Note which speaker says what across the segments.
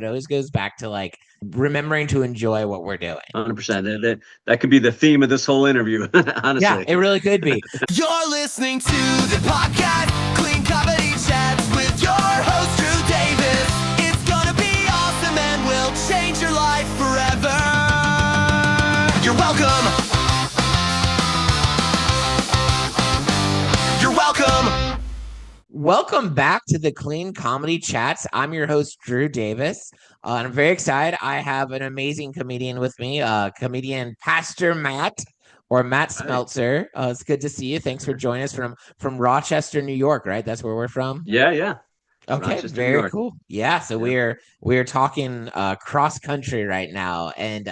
Speaker 1: It always goes back to like remembering to enjoy what we're doing.
Speaker 2: 100%. That could be the theme of this whole interview,
Speaker 1: Yeah,
Speaker 2: honestly.
Speaker 1: it really could be.
Speaker 3: You're listening to the podcast, Clean Comedy Chats with your host, Drew Davis. It's gonna be awesome and will change your life forever. You're welcome. You're welcome.
Speaker 1: Welcome back to the Clean Comedy Chats. I'm your host, Drew Davis. And I'm very excited. I have an amazing comedian with me, comedian Pastor Matt or Matt
Speaker 2: Right.
Speaker 1: Smeltzer. It's good to see you. Thanks for joining us from Rochester, New York, right? That's where we're from.
Speaker 2: Yeah.
Speaker 1: Okay,
Speaker 2: Rochester, New
Speaker 1: very
Speaker 2: York.
Speaker 1: cool. Yeah, so
Speaker 2: Yeah.
Speaker 1: we're talking cross country right now, and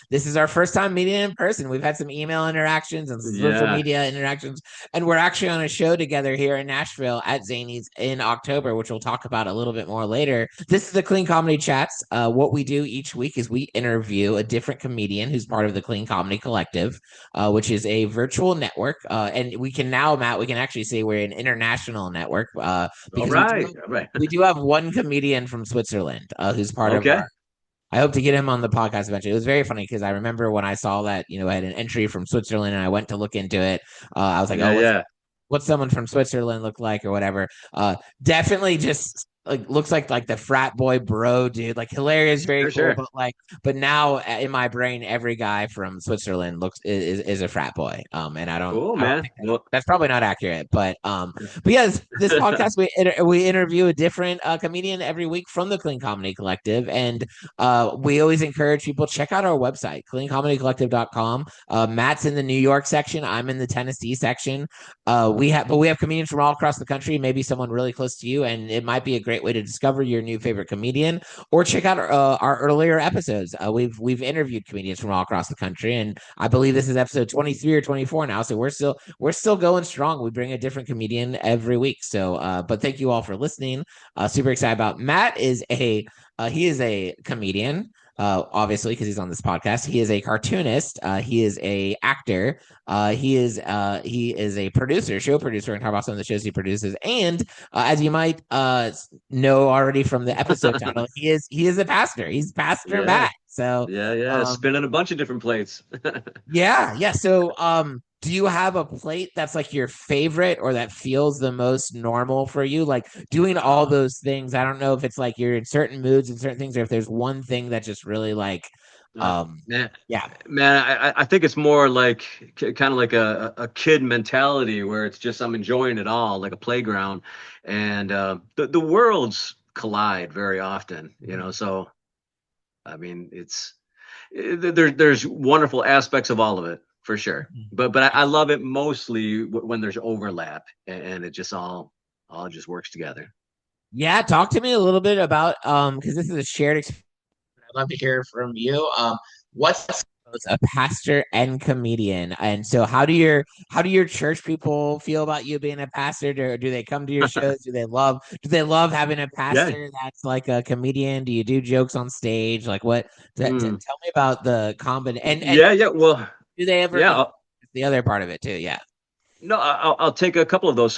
Speaker 1: this is our first time meeting in person. We've had some email interactions and social
Speaker 2: Yeah.
Speaker 1: media interactions, and we're actually on a show together here in Nashville at Zanies in October, which we'll talk about a little bit more later. This is the Clean Comedy Chats. What we do each week is we interview a different comedian who's part of the Clean Comedy Collective, which is a virtual network, and we can now, Matt, we can actually say we're an international network
Speaker 2: All
Speaker 1: because
Speaker 2: right. All right.
Speaker 1: we do have one comedian from Switzerland who's part of
Speaker 2: Okay.
Speaker 1: our. I hope to get him on the podcast eventually. It was very funny because I remember when I saw that, I had an entry from Switzerland and I went to look into it. I was like,
Speaker 2: Yeah.
Speaker 1: oh,
Speaker 2: Yeah.
Speaker 1: what's someone from Switzerland look like or whatever. Definitely just like looks like the frat boy bro dude, like hilarious, very
Speaker 2: Sure.
Speaker 1: cool.
Speaker 2: Sure.
Speaker 1: But now in my brain, every guy from Switzerland is a frat boy. And
Speaker 2: Cool,
Speaker 1: I don't
Speaker 2: man.
Speaker 1: think
Speaker 2: Well.
Speaker 1: that's probably not accurate. But yeah, this podcast we interview a different comedian every week from the Clean Comedy Collective, and we always encourage people check out our website, cleancomedycollective.com. Matt's in the New York section, I'm in the Tennessee section. We have comedians from all across the country, maybe someone really close to you, and it might be a great way to discover your new favorite comedian or check out our earlier episodes. We've interviewed comedians from all across the country, and I believe this is episode 23 or 24 now. So we're still going strong. We bring a different comedian every week. So but thank you all for listening. Super excited about Matt he is a comedian. Obviously, because he's on this podcast, he is a cartoonist. He is a actor. He is a producer, show producer, and talk about some of the shows he produces. And as you might know already from the episode title, he is a pastor. He's Pastor
Speaker 2: Yeah.
Speaker 1: Matt. So
Speaker 2: Yeah.
Speaker 1: um,
Speaker 2: Spinning a bunch of different plates.
Speaker 1: yeah. So do you have a plate that's like your favorite or that feels the most normal for you? Like doing all
Speaker 2: Uh,
Speaker 1: those things. I don't know if it's like you're in certain moods and certain things, or if there's one thing that just really like,
Speaker 2: uh,
Speaker 1: um,
Speaker 2: man,
Speaker 1: yeah,
Speaker 2: man, I think it's more like kind of like a kid mentality where it's just I'm enjoying it all, like a playground, and the worlds collide very often, So I mean, there's wonderful aspects of all of it for sure, but I love it mostly when there's overlap and it just all just works together.
Speaker 1: yeah. Talk to me a little bit about because this is a shared experience. I'd love to hear from you. What's both a pastor and comedian, and so how do your church people feel about you being a pastor? Do they come to your shows? Do they love having a
Speaker 2: Yeah.
Speaker 1: pastor that's like a comedian? Do you do jokes on stage? Like what?
Speaker 2: Mm.
Speaker 1: Tell me about the combination. And
Speaker 2: Yeah. Well,
Speaker 1: do they ever
Speaker 2: yeah.
Speaker 1: come? The other part of it too. Yeah.
Speaker 2: No, I'll take a couple of those.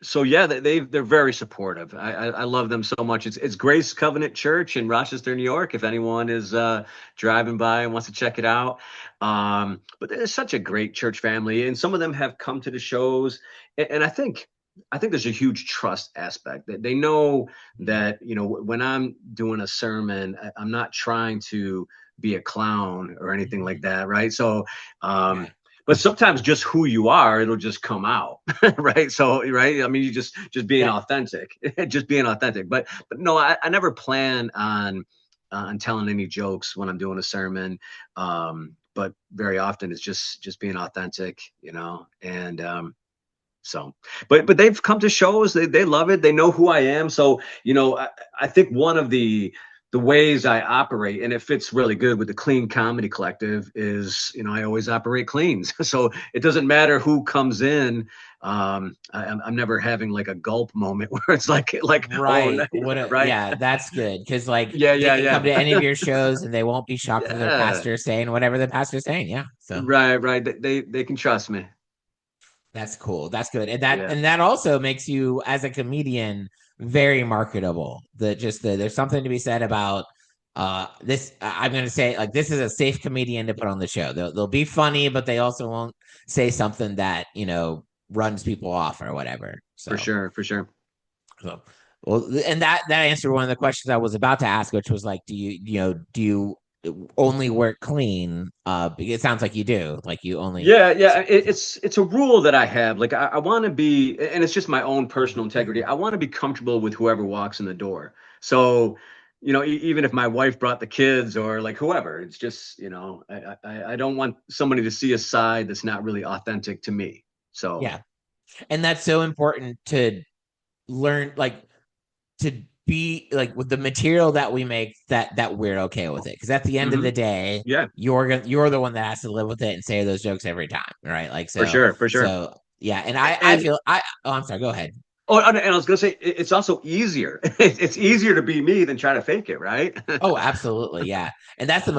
Speaker 2: So yeah, they're very supportive. I love them so much. It's Grace Covenant Church in Rochester, New York. If anyone is driving by and wants to check it out, but it's such a great church family, and some of them have come to the shows, and I think there's a huge trust aspect that they know that when I'm doing a sermon, I'm not trying to be a clown or anything like that, right? So.
Speaker 1: Yeah.
Speaker 2: But sometimes just who you are, it'll just come out, right? So, right? I mean, you just being
Speaker 1: Yeah.
Speaker 2: authentic, just being authentic. But no, I never plan on telling any jokes when I'm doing a sermon. But very often it's just being authentic, and so, but they've come to shows. They love it. They know who I am. So, I think one of the ways I operate, and it fits really good with the Clean Comedy Collective, is I always operate cleans. So it doesn't matter who comes in. I'm never having like a gulp moment where it's like oh
Speaker 1: Right.
Speaker 2: no, right,
Speaker 1: Yeah, that's good. Because like
Speaker 2: yeah,
Speaker 1: they
Speaker 2: yeah,
Speaker 1: can come to any of
Speaker 2: yeah,
Speaker 1: your shows and they won't be shocked that their
Speaker 2: yeah,
Speaker 1: pastor is saying whatever the pastor's saying. Yeah. So
Speaker 2: right. They can trust me.
Speaker 1: that's cool. That's good. And that
Speaker 2: Yeah.
Speaker 1: and that also makes you as a comedian very marketable. There's something to be said about this. I'm going to say, like, this is a safe comedian to put on the show. They'll be funny, but they also won't say something that, runs people off or whatever.
Speaker 2: For sure, for sure.
Speaker 1: So, well, and that answered one of the questions I was about to ask, which was like, do you only work clean? It sounds like you do. Like you only.
Speaker 2: Yeah. It's a rule that I have. Like I want to be, and it's just my own personal integrity. I want to be comfortable with whoever walks in the door. So, even if my wife brought the kids or like whoever, it's just, I don't want somebody to see a side that's not really authentic to me. So
Speaker 1: Yeah, and that's so important to learn, like, to be like with the material that we make, that we're okay with it, because at the end of the day,
Speaker 2: yeah,
Speaker 1: you're the one that has to live with it and say those jokes every time, right? Like,
Speaker 2: for
Speaker 1: so
Speaker 2: sure, for sure.
Speaker 1: so yeah, and I
Speaker 2: And
Speaker 1: feel I'm sorry, go ahead.
Speaker 2: oh, and I was gonna say it's also easier. It's easier to be me than try to fake it, right?
Speaker 1: Oh, absolutely, yeah. And that's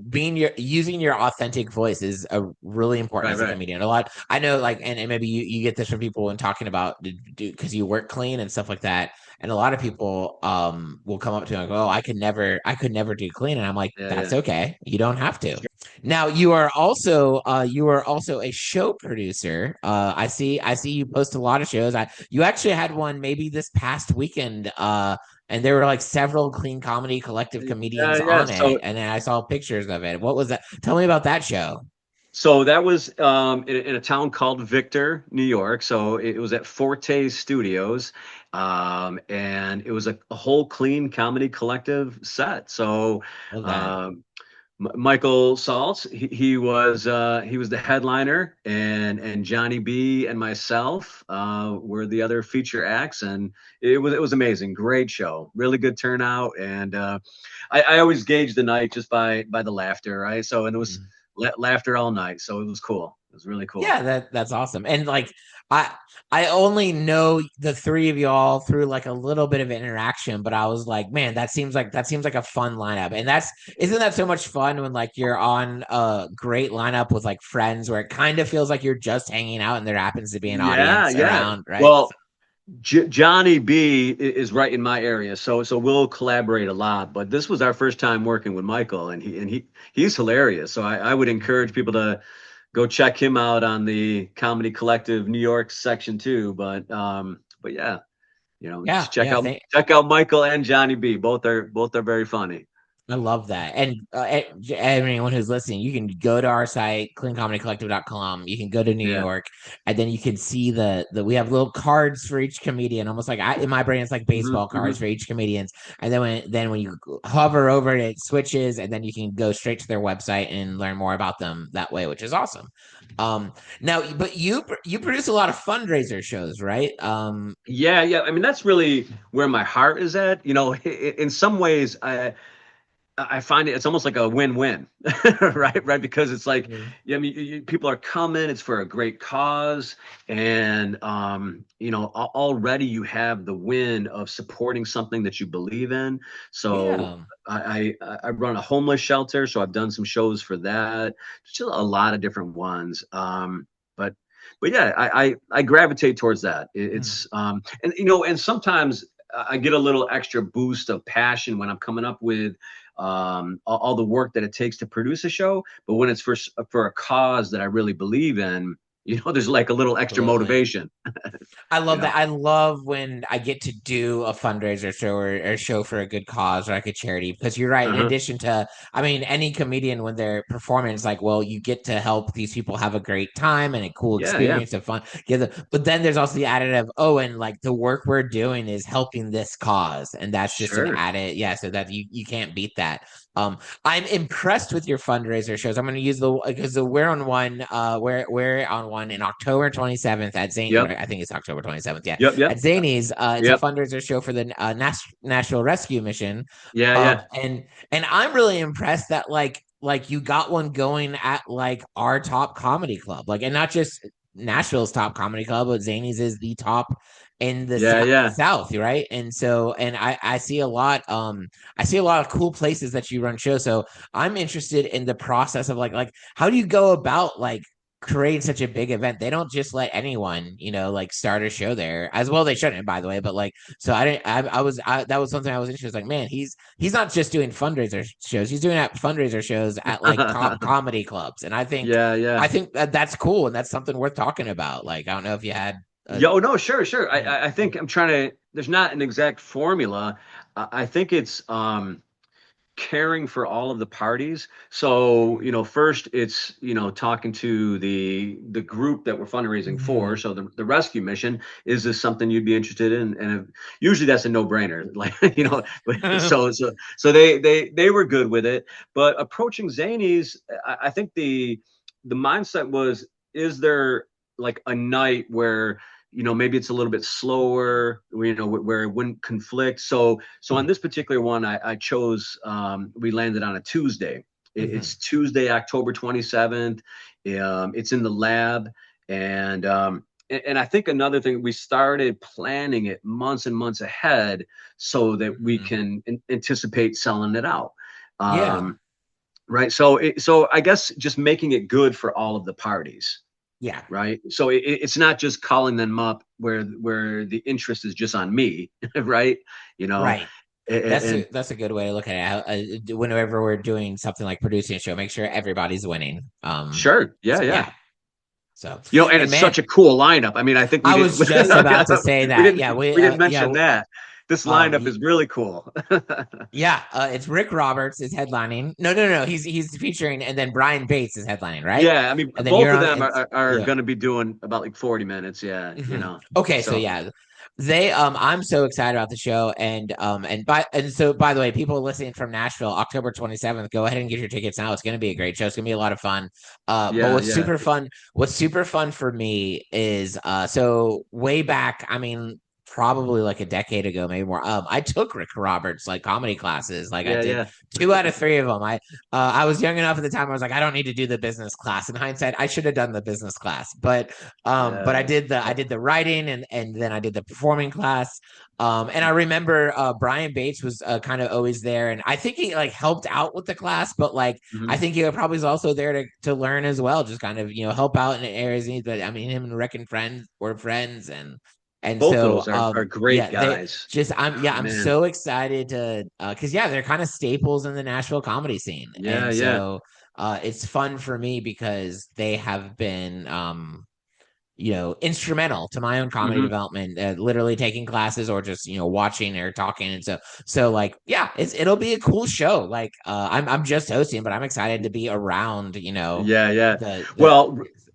Speaker 1: being using your authentic voice is a really important
Speaker 2: Right,
Speaker 1: as a
Speaker 2: right.
Speaker 1: comedian. A lot I know, like, and maybe you get this from people when talking about because you work clean and stuff like that. And a lot of people will come up to me like, "Oh, I could never do clean," and I'm like,
Speaker 2: Yeah,
Speaker 1: "That's
Speaker 2: yeah.
Speaker 1: okay. You don't have to." Now you are also a show producer. I see you post a lot of shows. You actually had one maybe this past weekend. And there were like several Clean Comedy Collective
Speaker 2: Yeah,
Speaker 1: comedians
Speaker 2: yeah.
Speaker 1: on it, and then I saw pictures of it. What was that? Tell me about that show.
Speaker 2: So that was in a town called Victor, New York. So it was at Forte Studios, and it was a whole clean comedy collective set. So
Speaker 1: Love that.
Speaker 2: um, Michael Saltz, he was the headliner, and Johnny B and myself were the other feature acts, and it was amazing, great show, really good turnout, and I always gauge the night just by the laughter, right? So and it was
Speaker 1: Mhm.
Speaker 2: laughter all night, so it was cool. It was really cool.
Speaker 1: Yeah, that's awesome. And like I I only know the three of y'all through like a little bit of interaction, but I was like, man, that seems like a fun lineup. And that's isn't that so much fun when like you're on a great lineup with like friends where it kind of feels like you're just hanging out and there happens to be an
Speaker 2: Yeah,
Speaker 1: audience
Speaker 2: yeah.
Speaker 1: around, right?
Speaker 2: Well, Johnny B is right in my area, so we'll collaborate a lot. But this was our first time working with Michael, and he's hilarious. So I would encourage people to go check him out on the Comedy Collective New York section too. But yeah,
Speaker 1: Yeah,
Speaker 2: just check
Speaker 1: yeah.
Speaker 2: out check out Michael and Johnny B. Both are very funny.
Speaker 1: I love that. And anyone who's listening, you can go to our site, cleancomedycollective.com. You can go to New
Speaker 2: Yeah.
Speaker 1: York, and then you can see the we have little cards for each comedian, almost like in my brain, it's like
Speaker 2: Hmm,
Speaker 1: baseball cards
Speaker 2: hmm.
Speaker 1: for each comedians. And then when you hover over it, it switches, and then you can go straight to their website and learn more about them that way, which is awesome. Now, but you produce a lot of fundraiser shows, right?
Speaker 2: Yeah, yeah. I mean, that's really where my heart is at. In some ways, I find it's almost like a win-win, right? Right, because it's like,
Speaker 1: Mhm.
Speaker 2: yeah, I mean, people are coming. It's for a great cause, and already you have the win of supporting something that you believe in. So
Speaker 1: Yeah,
Speaker 2: I run a homeless shelter, so I've done some shows for that. Just a lot of different ones. But but yeah, I gravitate towards that.
Speaker 1: Mhm.
Speaker 2: It's and sometimes I get a little extra boost of passion when I'm coming up with all the work that it takes to produce a show. But when it's for a cause that I really believe in, there's like a little extra
Speaker 1: Absolutely.
Speaker 2: motivation.
Speaker 1: I
Speaker 2: You
Speaker 1: love
Speaker 2: know.
Speaker 1: that. I love when I get to do a fundraiser show or show for a good cause or like a charity, because you're right. In
Speaker 2: Uh-huh.
Speaker 1: addition to, I mean, any comedian when they're performing, it's like, well, you get to help these people have a great time and a cool
Speaker 2: Yeah, yeah,
Speaker 1: experience and fun. But then there's also the added of, oh, and like the work we're doing is helping this cause, and that's just an
Speaker 2: sure.
Speaker 1: added, yeah. So that you can't beat that. I'm impressed with your fundraiser shows. I'm going to use because we're on one. We're on one in October 27th at Zane.
Speaker 2: Yep,
Speaker 1: Right, I think it's October 27th. Yeah,
Speaker 2: yep, yep,
Speaker 1: at Zanies. It's a
Speaker 2: yep.
Speaker 1: fundraiser show for the Nashville Rescue mission.
Speaker 2: Yeah,
Speaker 1: Um,
Speaker 2: yeah,
Speaker 1: and and I'm really impressed that like you got one going at like our top comedy club, like, and not just Nashville's top comedy club, but Zanies is the top in the
Speaker 2: yeah, yeah.
Speaker 1: South, right? And so, and I see a lot. I see a lot of cool places that you run shows. So I'm interested in the process of like how do you go about like creating such a big event, they don't just let anyone, like start a show there. As well, they shouldn't, by the way. But like, so I didn't. That was something I was interested. Like, man, he's not just doing fundraiser shows. He's doing fundraiser shows at like top comedy clubs, and
Speaker 2: Yeah.
Speaker 1: I think that's cool, and that's something worth talking about. Like, I don't know if you had.
Speaker 2: Yo, no, sure. I think I'm trying to. There's not an exact formula. I think it's caring for all of the parties. So, first it's, talking to the group that we're fundraising for.
Speaker 1: Mhm.
Speaker 2: So the rescue mission, is this something you'd be interested in? And usually that's a no-brainer. Like, so they were good with it. But approaching Zanies, I think the mindset was, is there like a night where maybe it's a little bit slower, where it wouldn't conflict. So on this particular one, I chose, we landed on a Tuesday. It's Tuesday, October 27th. It's in the lab. And I think another thing, we started planning it months and months ahead so that we can anticipate selling it out.
Speaker 1: Yeah.
Speaker 2: Right. So I guess just making it good for all of the parties.
Speaker 1: Yeah.
Speaker 2: Right. So it's not just calling them up where the interest is just on me. Right.
Speaker 1: Right.
Speaker 2: And
Speaker 1: That's a good way to look at it. Whenever we're doing something like producing a show, make sure everybody's winning.
Speaker 2: Sure. Yeah.
Speaker 1: So,
Speaker 2: Yeah.
Speaker 1: yeah. So,
Speaker 2: And it's
Speaker 1: man,
Speaker 2: such a cool lineup. I mean, I think
Speaker 1: I was just about to say that.
Speaker 2: we didn't mention that. This lineup is really cool.
Speaker 1: Yeah, it's Rick Roberts is headlining. No. He's featuring, and then Brian Bates is headlining, right?
Speaker 2: Yeah, I mean,
Speaker 1: And then
Speaker 2: both
Speaker 1: you're
Speaker 2: of
Speaker 1: on.
Speaker 2: them are
Speaker 1: Yeah.
Speaker 2: going to be doing about like 40 minutes. Yeah,
Speaker 1: Okay, so yeah, I'm so excited about the show, and so by the way, people listening from Nashville, October 27th, go ahead and get your tickets now. It's going to be a great show. It's going to be a lot of fun. But what's super fun for me is so way back. I mean, probably like a decade ago, maybe more. I took Rick Roberts like comedy classes. Like I did 2 out of 3 of them. I was young enough at the time. I was like, I don't need to do the business class. In hindsight, I should have done the business class, but I did the writing and then I did the performing class. And I remember Brian Bates was kind of always there, and I think he like helped out with the class, but like I think he probably was also there to learn as well, just kind of help out in areas he needs. But I mean, him and Rick and friends were friends, and
Speaker 2: both
Speaker 1: so
Speaker 2: those are great guys.
Speaker 1: I'm so excited to because they're kind of staples in the Nashville comedy scene. So it's fun for me because they have been instrumental to my own comedy development, literally taking classes or just watching or talking. And so like it'll be a cool show. Like I'm just hosting, but I'm excited to be around.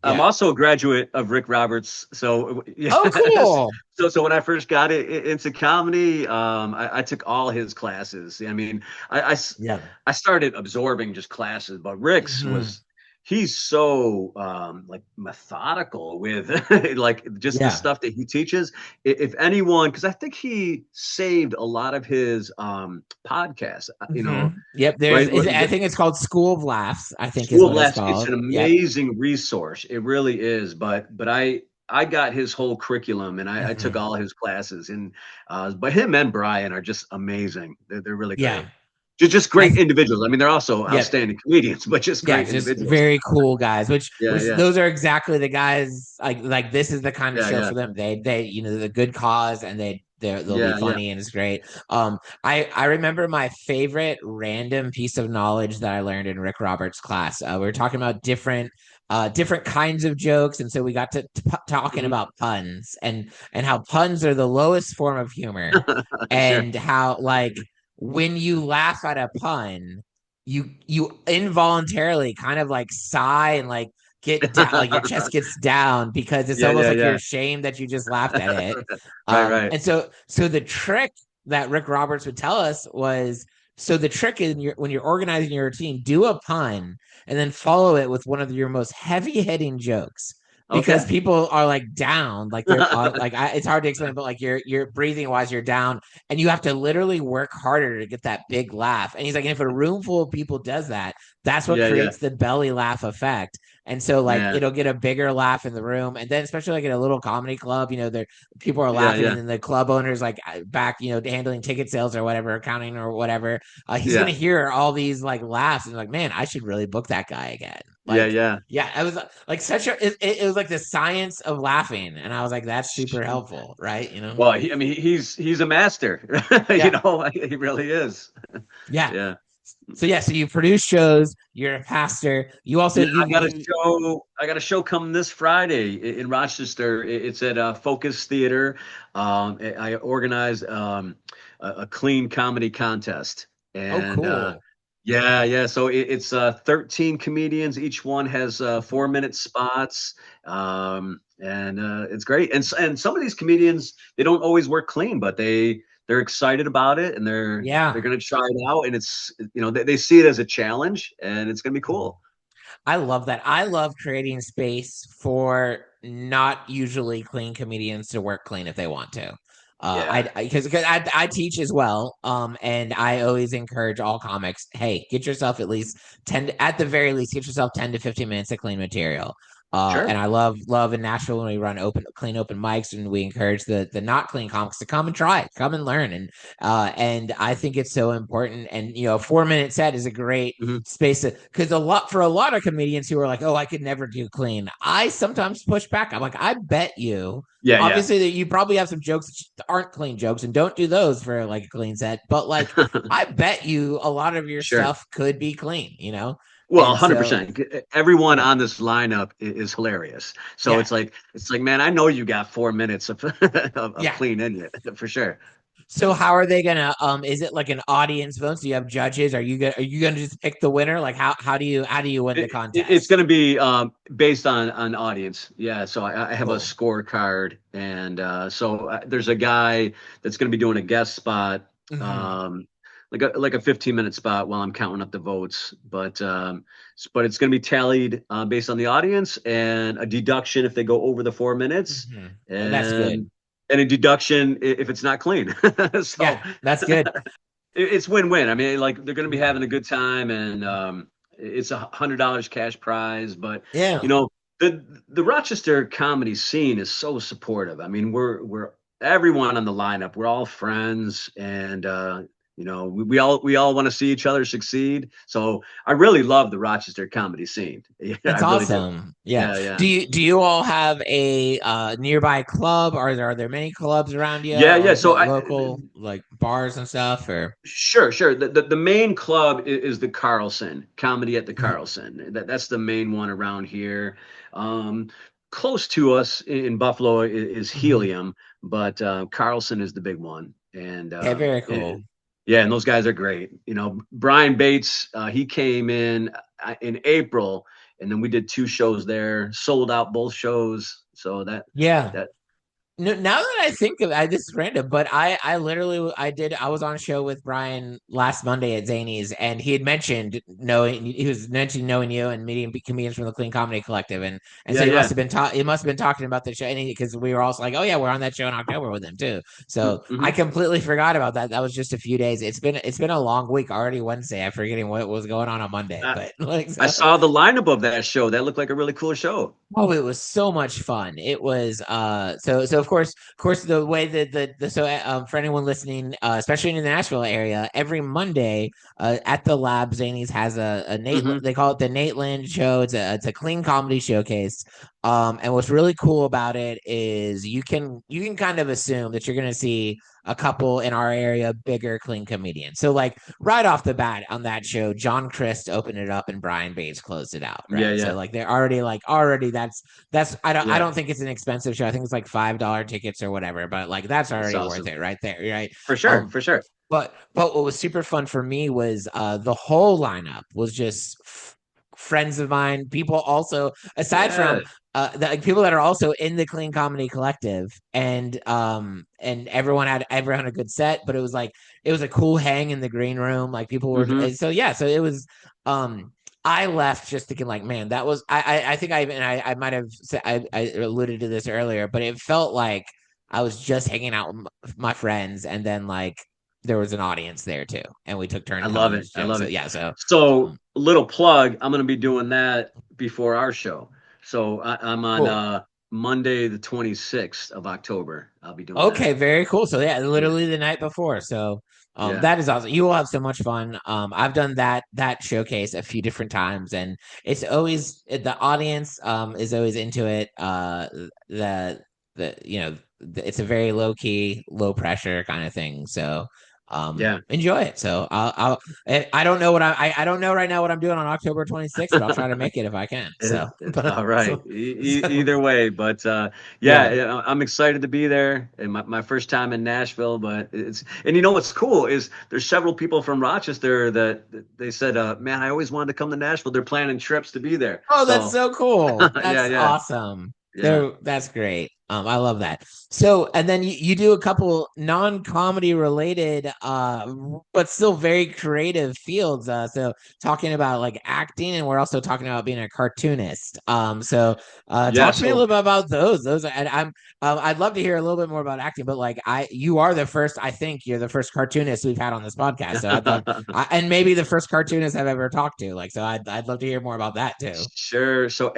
Speaker 2: I'm also a graduate of Rick Roberts. So
Speaker 1: cool.
Speaker 2: So when I first got into comedy, I took all his classes. I mean, I started absorbing just classes, but Rick's he's so like methodical with like just the stuff that he teaches. If anyone, because I think he saved a lot of his podcasts.
Speaker 1: Yep. I think it's called School of Laughs. I think
Speaker 2: School of Laughs. It's an amazing resource. It really is. But I got his whole curriculum and I took all his classes, and but him and Brian are just amazing. They're really great.
Speaker 1: Yeah.
Speaker 2: Just great individuals. I mean, they're also outstanding comedians, but just great individuals.
Speaker 1: Just very cool guys. Which those are exactly the guys. Like this is the kind of show for them. They the good cause, and they'll be funny, and it's great. I remember my favorite random piece of knowledge that I learned in Rick Roberts' class. We were talking about different kinds of jokes, and so we got to talking about puns and how puns are the lowest form of humor, and how like when you laugh at a pun, you involuntarily kind of like sigh and like get down, like your chest gets down because it's almost like you're ashamed that you just laughed at it.
Speaker 2: Right.
Speaker 1: And so the trick that Rick Roberts would tell us was, so the trick is when you're organizing your routine, do a pun and then follow it with one of your most heavy hitting jokes. Because people are like down, like they're it's hard to explain, but like you're breathing wise, you're down, and you have to literally work harder to get that big laugh. And he's like, if a room full of people does that, that's what creates the belly laugh effect. And so like it'll get a bigger laugh in the room, and then especially like at a little comedy club, there people are laughing, and then the club owner's like back, handling ticket sales or whatever, accounting or whatever. He's gonna hear all these like laughs and like, man, I should really book that guy again.
Speaker 2: Yeah,
Speaker 1: Like,
Speaker 2: yeah.
Speaker 1: yeah, it was like it was like the science of laughing. And I was like, that's super helpful, right? You know?
Speaker 2: Well, I mean, he's a master. You
Speaker 1: Yeah.
Speaker 2: know, he really is.
Speaker 1: Yeah.
Speaker 2: Yeah.
Speaker 1: So yeah, so you produce shows, you're a pastor. You also
Speaker 2: Yeah,
Speaker 1: you
Speaker 2: I got a show coming this Friday in Rochester. It's at Focus Theater. I organized a clean comedy contest,
Speaker 1: oh
Speaker 2: and
Speaker 1: cool.
Speaker 2: yeah. So it's 13 comedians. Each one has
Speaker 1: Mhm.
Speaker 2: 4 minute spots, and it's great. And some of these comedians, they don't always work clean, but they're excited about it, and they're
Speaker 1: Yeah.
Speaker 2: going to try it out. And it's, they see it as a challenge, and it's going to be
Speaker 1: Mhm.
Speaker 2: cool.
Speaker 1: I love that. I love creating space for not usually clean comedians to work clean if they want to.
Speaker 2: Yeah,
Speaker 1: Because I teach as well, and I always encourage all comics. Hey, get yourself at least at the very least, get yourself 10 to 15 minutes of clean material. And
Speaker 2: sure.
Speaker 1: I love in Nashville when we run clean open mics, and we encourage the not clean comics to come and try, come and learn, and I think it's so important. And 4 minute set is a great
Speaker 2: Mhm.
Speaker 1: space because for a lot of comedians who are like, oh, I could never do clean, I sometimes push back. I'm like, I bet you
Speaker 2: Yeah, yeah.
Speaker 1: obviously that you probably have some jokes that aren't clean jokes, and don't do those for like a clean set, but like I bet you a lot of your
Speaker 2: Sure.
Speaker 1: stuff could be clean,
Speaker 2: Well,
Speaker 1: and so
Speaker 2: 100%. Everyone
Speaker 1: yeah,
Speaker 2: on this lineup is hilarious. So
Speaker 1: yeah,
Speaker 2: it's like, man, I know you got 4 minutes of of
Speaker 1: yeah.
Speaker 2: clean in you for sure.
Speaker 1: So how are they gonna is it like an audience vote? So you have judges? Are you gonna just pick the winner? Like how do you win the
Speaker 2: It's
Speaker 1: contest?
Speaker 2: going to be based on audience. Yeah. So I have a
Speaker 1: Cool.
Speaker 2: scorecard, and there's a guy that's going to be doing a guest spot,
Speaker 1: Hmm.
Speaker 2: um, like a 15-minute spot while I'm counting up the votes. But it's going to be tallied based on the audience, and a deduction if they go over the 4 minutes,
Speaker 1: Hmm. That's good.
Speaker 2: and a deduction if it's not clean. So
Speaker 1: Yeah, that's good.
Speaker 2: it's win-win. I mean, like they're going to be having a
Speaker 1: Mhm.
Speaker 2: good time, and it's $100 cash prize. But
Speaker 1: Yeah.
Speaker 2: you know, the Rochester comedy scene is so supportive. I mean, we're everyone on the lineup. We're all friends, and we all want to see each other succeed. So I really love the Rochester comedy scene. Yeah, I
Speaker 1: That's
Speaker 2: really do.
Speaker 1: awesome. Yeah.
Speaker 2: Yeah, yeah.
Speaker 1: Do you all have a nearby club? Are there many clubs around you,
Speaker 2: Yeah,
Speaker 1: or
Speaker 2: yeah.
Speaker 1: is it local like bars and stuff? Or
Speaker 2: Sure. The main club is the Carlson, Comedy at the
Speaker 1: Mhm.
Speaker 2: Carlson. That's the main one around here. Um, Close to us in Buffalo is
Speaker 1: Mhm.
Speaker 2: Helium, but Carlson is the big one. And,
Speaker 1: Okay, very cool.
Speaker 2: yeah, and those guys are great. Brian Bates, he came in April, and then we did 2 shows there, sold out both shows. So
Speaker 1: Yeah.
Speaker 2: that
Speaker 1: No, now that I think of it, this is random, but I literally I was on a show with Brian last Monday at Zanies, and he was mentioning knowing you and meeting comedians from the Clean Comedy Collective, and so
Speaker 2: yeah,
Speaker 1: he must
Speaker 2: yeah.
Speaker 1: have been he must have been talking about the show, and because we were also like, oh yeah, we're on that show in October with him too. So I
Speaker 2: Mhm.
Speaker 1: completely forgot about that. That was just a few days. It's been a long week already. Wednesday, I'm forgetting what was going on Monday, but like
Speaker 2: I
Speaker 1: so.
Speaker 2: saw the lineup of that show. That looked like a really cool show.
Speaker 1: Oh, it was so much fun. It was so of course the way that for anyone listening, especially in the Nashville area, every Monday at the Lab, Zanies has a Nate,
Speaker 2: Hmm.
Speaker 1: they call it the Nate Land show. It's a clean comedy showcase. And what's really cool about it is you can kind of assume that you're gonna see a couple in our area bigger clean comedians. So like right off the bat on that show, John Christ opened it up and Brian Bates closed it out,
Speaker 2: Yeah,
Speaker 1: right? So
Speaker 2: yeah,
Speaker 1: like they're already that's I
Speaker 2: yeah.
Speaker 1: don't think it's an expensive show. I think it's like $5 tickets or whatever, but like that's
Speaker 2: That's
Speaker 1: already worth
Speaker 2: awesome.
Speaker 1: it right there, right?
Speaker 2: For sure,
Speaker 1: Um
Speaker 2: for sure.
Speaker 1: but what was super fun for me was the whole lineup was just friends of mine, people also aside
Speaker 2: Yeah.
Speaker 1: from like people that are also in the Clean Comedy Collective, and everyone had a good set, but it was a cool hang in the green room. Like people were
Speaker 2: Hmm.
Speaker 1: so yeah, so it was I left just thinking like, man, that was I think I might have said I alluded to this earlier, but it felt like I was just hanging out with my friends, and then like there was an audience there too, and we took
Speaker 2: I
Speaker 1: turns
Speaker 2: love
Speaker 1: telling
Speaker 2: it.
Speaker 1: those
Speaker 2: I
Speaker 1: jokes.
Speaker 2: love
Speaker 1: So
Speaker 2: it.
Speaker 1: yeah,
Speaker 2: So,
Speaker 1: um,
Speaker 2: little plug, I'm going to be doing that before our show. So, I'm on
Speaker 1: cool.
Speaker 2: Monday, the 26th of October. I'll be doing that.
Speaker 1: Okay, very cool. So yeah,
Speaker 2: Yeah.
Speaker 1: literally the night before. So
Speaker 2: Yeah.
Speaker 1: That is awesome. You will have so much fun. I've done that showcase a few different times, and it's always the audience is always into it. The it's a very low key, low pressure kind of thing. So
Speaker 2: Yeah.
Speaker 1: enjoy it. So I don't know what I don't know right now what I'm doing on October 26th, but I'll try to make it if I can. So
Speaker 2: All right.
Speaker 1: so
Speaker 2: Either way, but
Speaker 1: yeah.
Speaker 2: I'm excited to be there, and my first time in Nashville. But and you know what's cool is there's several people from Rochester that they said, man, I always wanted to come to Nashville. They're planning trips to be there.
Speaker 1: Oh, that's
Speaker 2: So
Speaker 1: so cool.
Speaker 2: yeah,
Speaker 1: That's
Speaker 2: yeah,
Speaker 1: awesome.
Speaker 2: yeah.
Speaker 1: So that's great. I love that. So, and then you do a couple non-comedy related, but still very creative fields. So talking about like acting, and we're also talking about being a cartoonist.
Speaker 2: Yeah.
Speaker 1: Talk to me a
Speaker 2: So
Speaker 1: little bit about those. And I'd love to hear a little bit more about acting, but like you are the first, I think you're the first cartoonist we've had on this podcast. So I'd love, and maybe the first cartoonist I've ever talked to. Like, so I'd love to hear more about that too.
Speaker 2: Sure. So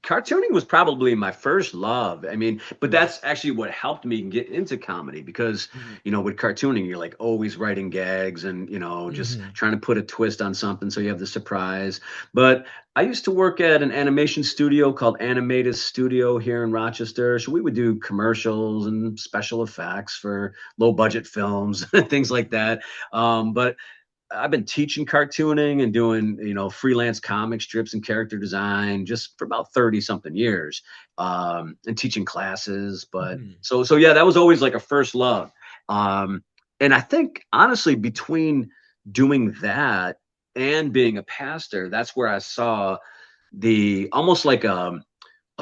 Speaker 2: cartooning was probably my first love. I mean, but that's actually what helped me get into comedy because,
Speaker 1: Mhm.
Speaker 2: with cartooning, you're like always writing gags and, just
Speaker 1: Mhm.
Speaker 2: trying to put a twist on something so you have the surprise. But I used to work at an animation studio called Animated Studio here in Rochester. So we would do commercials and special effects for low budget films and things like that. But I've been teaching cartooning and doing, freelance comic strips and character design just for about 30 something years, and teaching classes. But
Speaker 1: Mhm.
Speaker 2: so yeah, that was always like a first love. And I think honestly, between doing that and being a pastor, that's where I saw the almost like a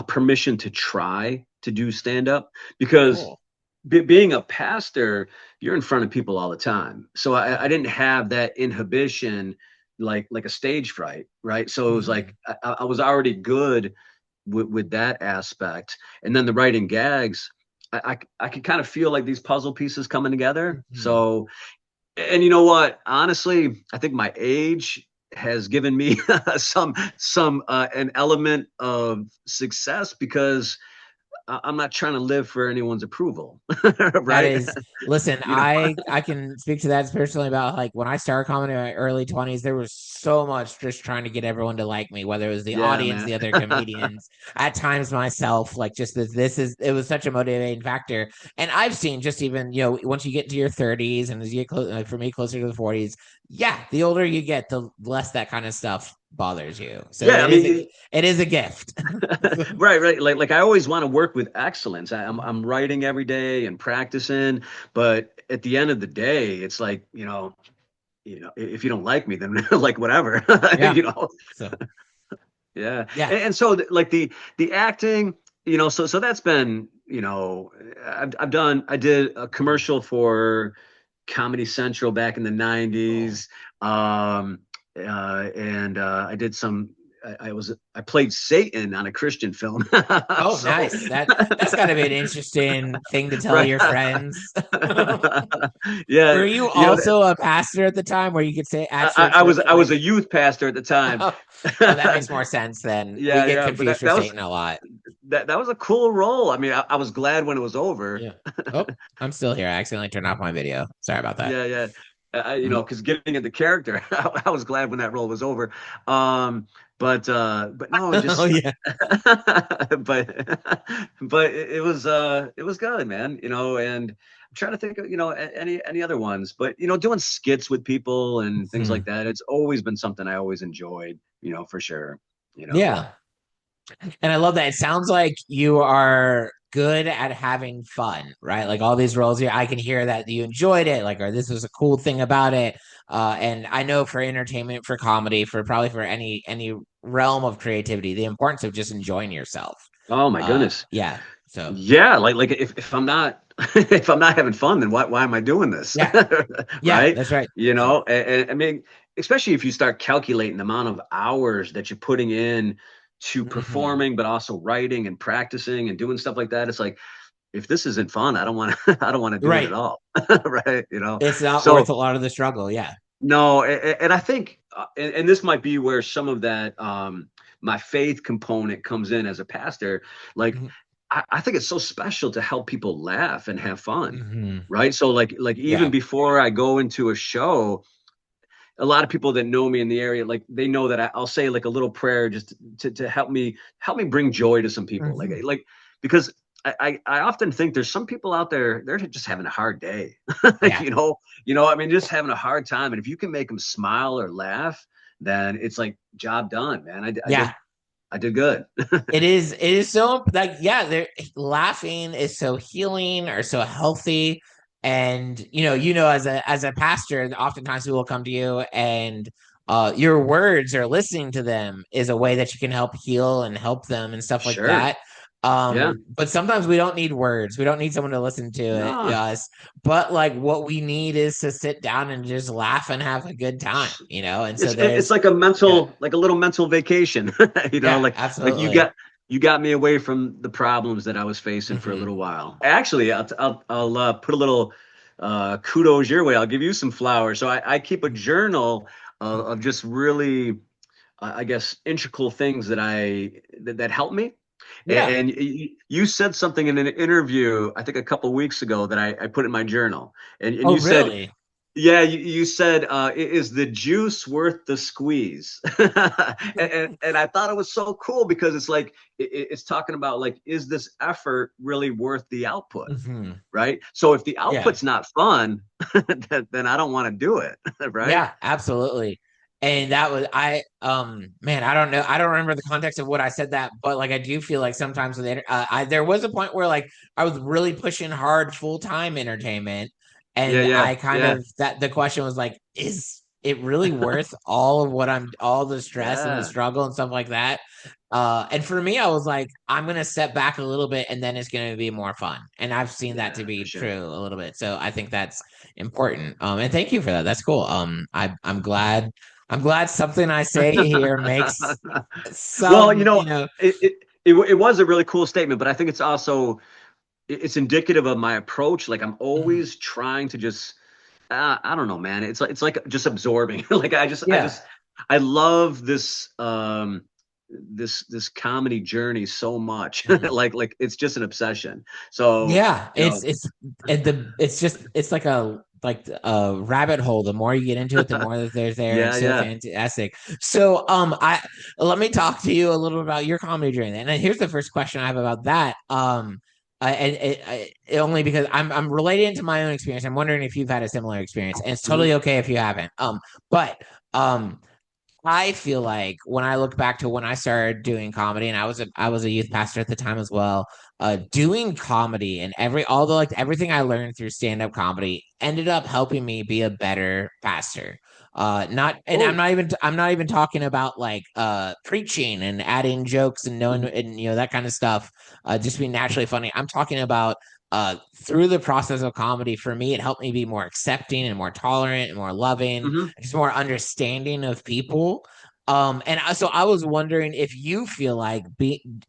Speaker 2: permission to try to do stand up because
Speaker 1: Cool.
Speaker 2: being a pastor, you're in front of people all the time. So I didn't have that inhibition like a stage fright, right? So it was like
Speaker 1: Mhm.
Speaker 2: I was already good with that aspect. And then the writing gags, I could kind of feel like these puzzle pieces coming together.
Speaker 1: Mhm.
Speaker 2: So, and you know what? Honestly, I think my age has given me some an element of success because I'm not trying to live for anyone's approval,
Speaker 1: That
Speaker 2: right?
Speaker 1: is, listen,
Speaker 2: you know,
Speaker 1: I can speak to that personally about like when I started comedy in my early 20s, there was so much just trying to get everyone to like me, whether it was the
Speaker 2: yeah,
Speaker 1: audience,
Speaker 2: man.
Speaker 1: the other comedians, at times myself, like just it was such a motivating factor. And I've seen just even, once you get to your 30s and as you get close, like for me, closer to the 40s, yeah, the older you get, the less that kind of stuff bothers you. So
Speaker 2: Yeah, I mean,
Speaker 1: it is a gift.
Speaker 2: right. Like I always want to work with excellence. I'm writing every day and practicing, but at the end of the day, it's like if you don't like me, then like whatever,
Speaker 1: Yeah.
Speaker 2: you know.
Speaker 1: So
Speaker 2: Yeah,
Speaker 1: yeah.
Speaker 2: and so like the acting, so that's been I did a commercial for Comedy Central back in the
Speaker 1: Cool.
Speaker 2: 90s. And I did some. I played Satan on a Christian film.
Speaker 1: Oh,
Speaker 2: So
Speaker 1: nice. That's gotta be an interesting thing to tell
Speaker 2: right,
Speaker 1: your friends.
Speaker 2: yeah,
Speaker 1: Were you
Speaker 2: you know,
Speaker 1: also a pastor at the time where you could say at
Speaker 2: I,
Speaker 1: church
Speaker 2: I
Speaker 1: that
Speaker 2: was
Speaker 1: you
Speaker 2: I was
Speaker 1: like
Speaker 2: a youth pastor at the time.
Speaker 1: oh, oh, that makes more sense then. We get
Speaker 2: Yeah, but
Speaker 1: confused
Speaker 2: that,
Speaker 1: for
Speaker 2: that was
Speaker 1: Satan a lot.
Speaker 2: that was a cool role. I mean, I was glad when it was over.
Speaker 1: Yeah. Oh, I'm still here. I accidentally turned off my video. Sorry about that.
Speaker 2: Yeah.
Speaker 1: Mhm.
Speaker 2: Because getting into character, I was glad when that role was over. But no,
Speaker 1: Oh
Speaker 2: just
Speaker 1: yeah.
Speaker 2: but it was good, man. And I'm trying to think of any other ones, but doing skits with people and things
Speaker 1: Mhm.
Speaker 2: like that. It's always been something I always enjoyed, for sure. You know.
Speaker 1: Yeah. And I love that. It sounds like you are good at having fun, right? Like all these roles here, I can hear that you enjoyed it, like, or this was a cool thing about it. And I know for entertainment, for comedy, for probably for any realm of creativity, the importance of just enjoying yourself.
Speaker 2: Oh my goodness.
Speaker 1: Yeah. So
Speaker 2: Yeah, like if I'm not if I'm not having fun, then why am I doing this?
Speaker 1: yeah, yeah,
Speaker 2: Right?
Speaker 1: that's right.
Speaker 2: You
Speaker 1: So
Speaker 2: know, and I mean, especially if you start calculating the amount of hours that you're putting in to
Speaker 1: mhm.
Speaker 2: performing, but also writing and practicing and doing stuff like that, it's like if this isn't fun, I don't want to I don't want to do it at
Speaker 1: Right.
Speaker 2: all. Right?
Speaker 1: It's not worth
Speaker 2: So
Speaker 1: a lot of the struggle. Yeah.
Speaker 2: no, and I think, and this might be where some of that my faith component comes in as a pastor. Like
Speaker 1: Mhm.
Speaker 2: I think it's so special to help people laugh and have fun,
Speaker 1: Hmm.
Speaker 2: right? So like even
Speaker 1: Yeah.
Speaker 2: before I go into a show, a lot of people that know me in the area, like they know that I'll say like a little prayer just to help me bring joy to some people,
Speaker 1: Hmm.
Speaker 2: because I often think there's some people out there, they're just having a hard day.
Speaker 1: Yeah.
Speaker 2: I mean, just having a hard time, and if you can make them smile or laugh, then it's like job done, man.
Speaker 1: Yeah.
Speaker 2: I did good.
Speaker 1: It is so like, yeah, they're laughing is so healing or so healthy. And as a pastor, oftentimes people will come to you and your words or listening to them is a way that you can help heal and help them and stuff like
Speaker 2: Sure.
Speaker 1: that.
Speaker 2: Yeah.
Speaker 1: But sometimes we don't need words. We don't need someone to listen to
Speaker 2: No.
Speaker 1: us. But like what we need is to sit down and just laugh and have a good time, And so
Speaker 2: It's
Speaker 1: there's,
Speaker 2: like a
Speaker 1: yeah,
Speaker 2: mental, like a little mental vacation.
Speaker 1: yeah,
Speaker 2: Like
Speaker 1: absolutely.
Speaker 2: you got me away from the problems that I was facing for a
Speaker 1: Hmm.
Speaker 2: little while. Actually, I'll put a little kudos your way. I'll give you some flowers. So I keep a journal of just really, I guess, integral things that help me.
Speaker 1: Yeah.
Speaker 2: And you said something in an interview, I think a couple weeks ago, that I put in my journal, and
Speaker 1: Oh,
Speaker 2: you said,
Speaker 1: really?
Speaker 2: yeah, you said, is the juice worth the squeeze? And I thought it was so cool because it's like, it's talking about like, is this effort really worth the output?
Speaker 1: Hmm.
Speaker 2: Right. So if the
Speaker 1: Yeah.
Speaker 2: output's not fun, then I don't want to do it. Right.
Speaker 1: Yeah, absolutely. And that was man, I don't know. I don't remember the context of what I said that, but like I do feel like sometimes with there was a point where like I was really pushing hard full-time entertainment,
Speaker 2: Yeah.
Speaker 1: and
Speaker 2: Yeah.
Speaker 1: I kind
Speaker 2: Yeah.
Speaker 1: of that the question was like, is it really worth all of what all the stress and the
Speaker 2: Yeah.
Speaker 1: struggle and stuff like that? And for me, I was like, I'm gonna step back a little bit and then it's gonna be more fun. And I've seen that to
Speaker 2: Yeah. For
Speaker 1: be
Speaker 2: sure.
Speaker 1: true a little bit. So I think that's important. And thank you for that. That's cool. I'm glad something I say here makes
Speaker 2: Well,
Speaker 1: some,
Speaker 2: it was a really cool statement, but I think it's also it's indicative of my approach. Like I'm
Speaker 1: Mhm.
Speaker 2: always trying to just I don't know, man. It's like just absorbing. Like
Speaker 1: Yeah.
Speaker 2: I love this comedy journey so much.
Speaker 1: Mhm.
Speaker 2: Like it's just an obsession. So,
Speaker 1: Yeah,
Speaker 2: you know,
Speaker 1: it's like a rabbit hole. The more you get into it, the more that there's there.
Speaker 2: yeah,
Speaker 1: It's so
Speaker 2: yeah.
Speaker 1: fantastic. So I let me talk to you a little about your comedy journey. And then here's the first question I have about that. Only because I'm relating to my own experience. I'm wondering if you've had a similar experience, and it's
Speaker 2: Mhm.
Speaker 1: totally okay if you haven't. But um I feel like when I look back to when I started doing comedy, and I was a youth pastor at the time as well, doing comedy and everything I learned through stand up comedy ended up helping me be a better pastor. Not and
Speaker 2: Oh,
Speaker 1: I'm not even talking about like preaching and adding jokes and knowing
Speaker 2: mhm,
Speaker 1: and that kind of stuff. Just being naturally funny. I'm talking about through the process of comedy. For me, it helped me be more accepting and more tolerant and more loving,
Speaker 2: mhm.
Speaker 1: just more understanding of people. So I was wondering if you feel like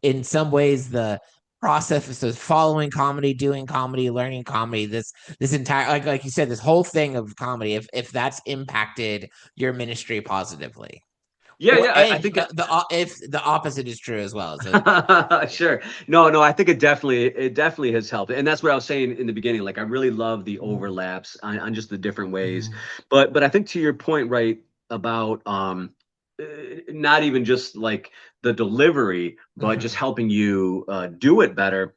Speaker 1: in some ways the process of following comedy, doing comedy, learning comedy, this entire like you said, this whole thing of comedy, if that's impacted your ministry positively.
Speaker 2: Yeah,
Speaker 1: Or
Speaker 2: yeah. I
Speaker 1: and
Speaker 2: think
Speaker 1: if the opposite is true as well. So
Speaker 2: sure. No, I think it definitely has helped. And that's what I was saying in the beginning. Like I really love the
Speaker 1: Mhm.
Speaker 2: overlaps on just the different ways.
Speaker 1: Mhm.
Speaker 2: But I think to your point, right, about uh, not even just like the delivery, but just
Speaker 1: Mhm.
Speaker 2: helping you do it better.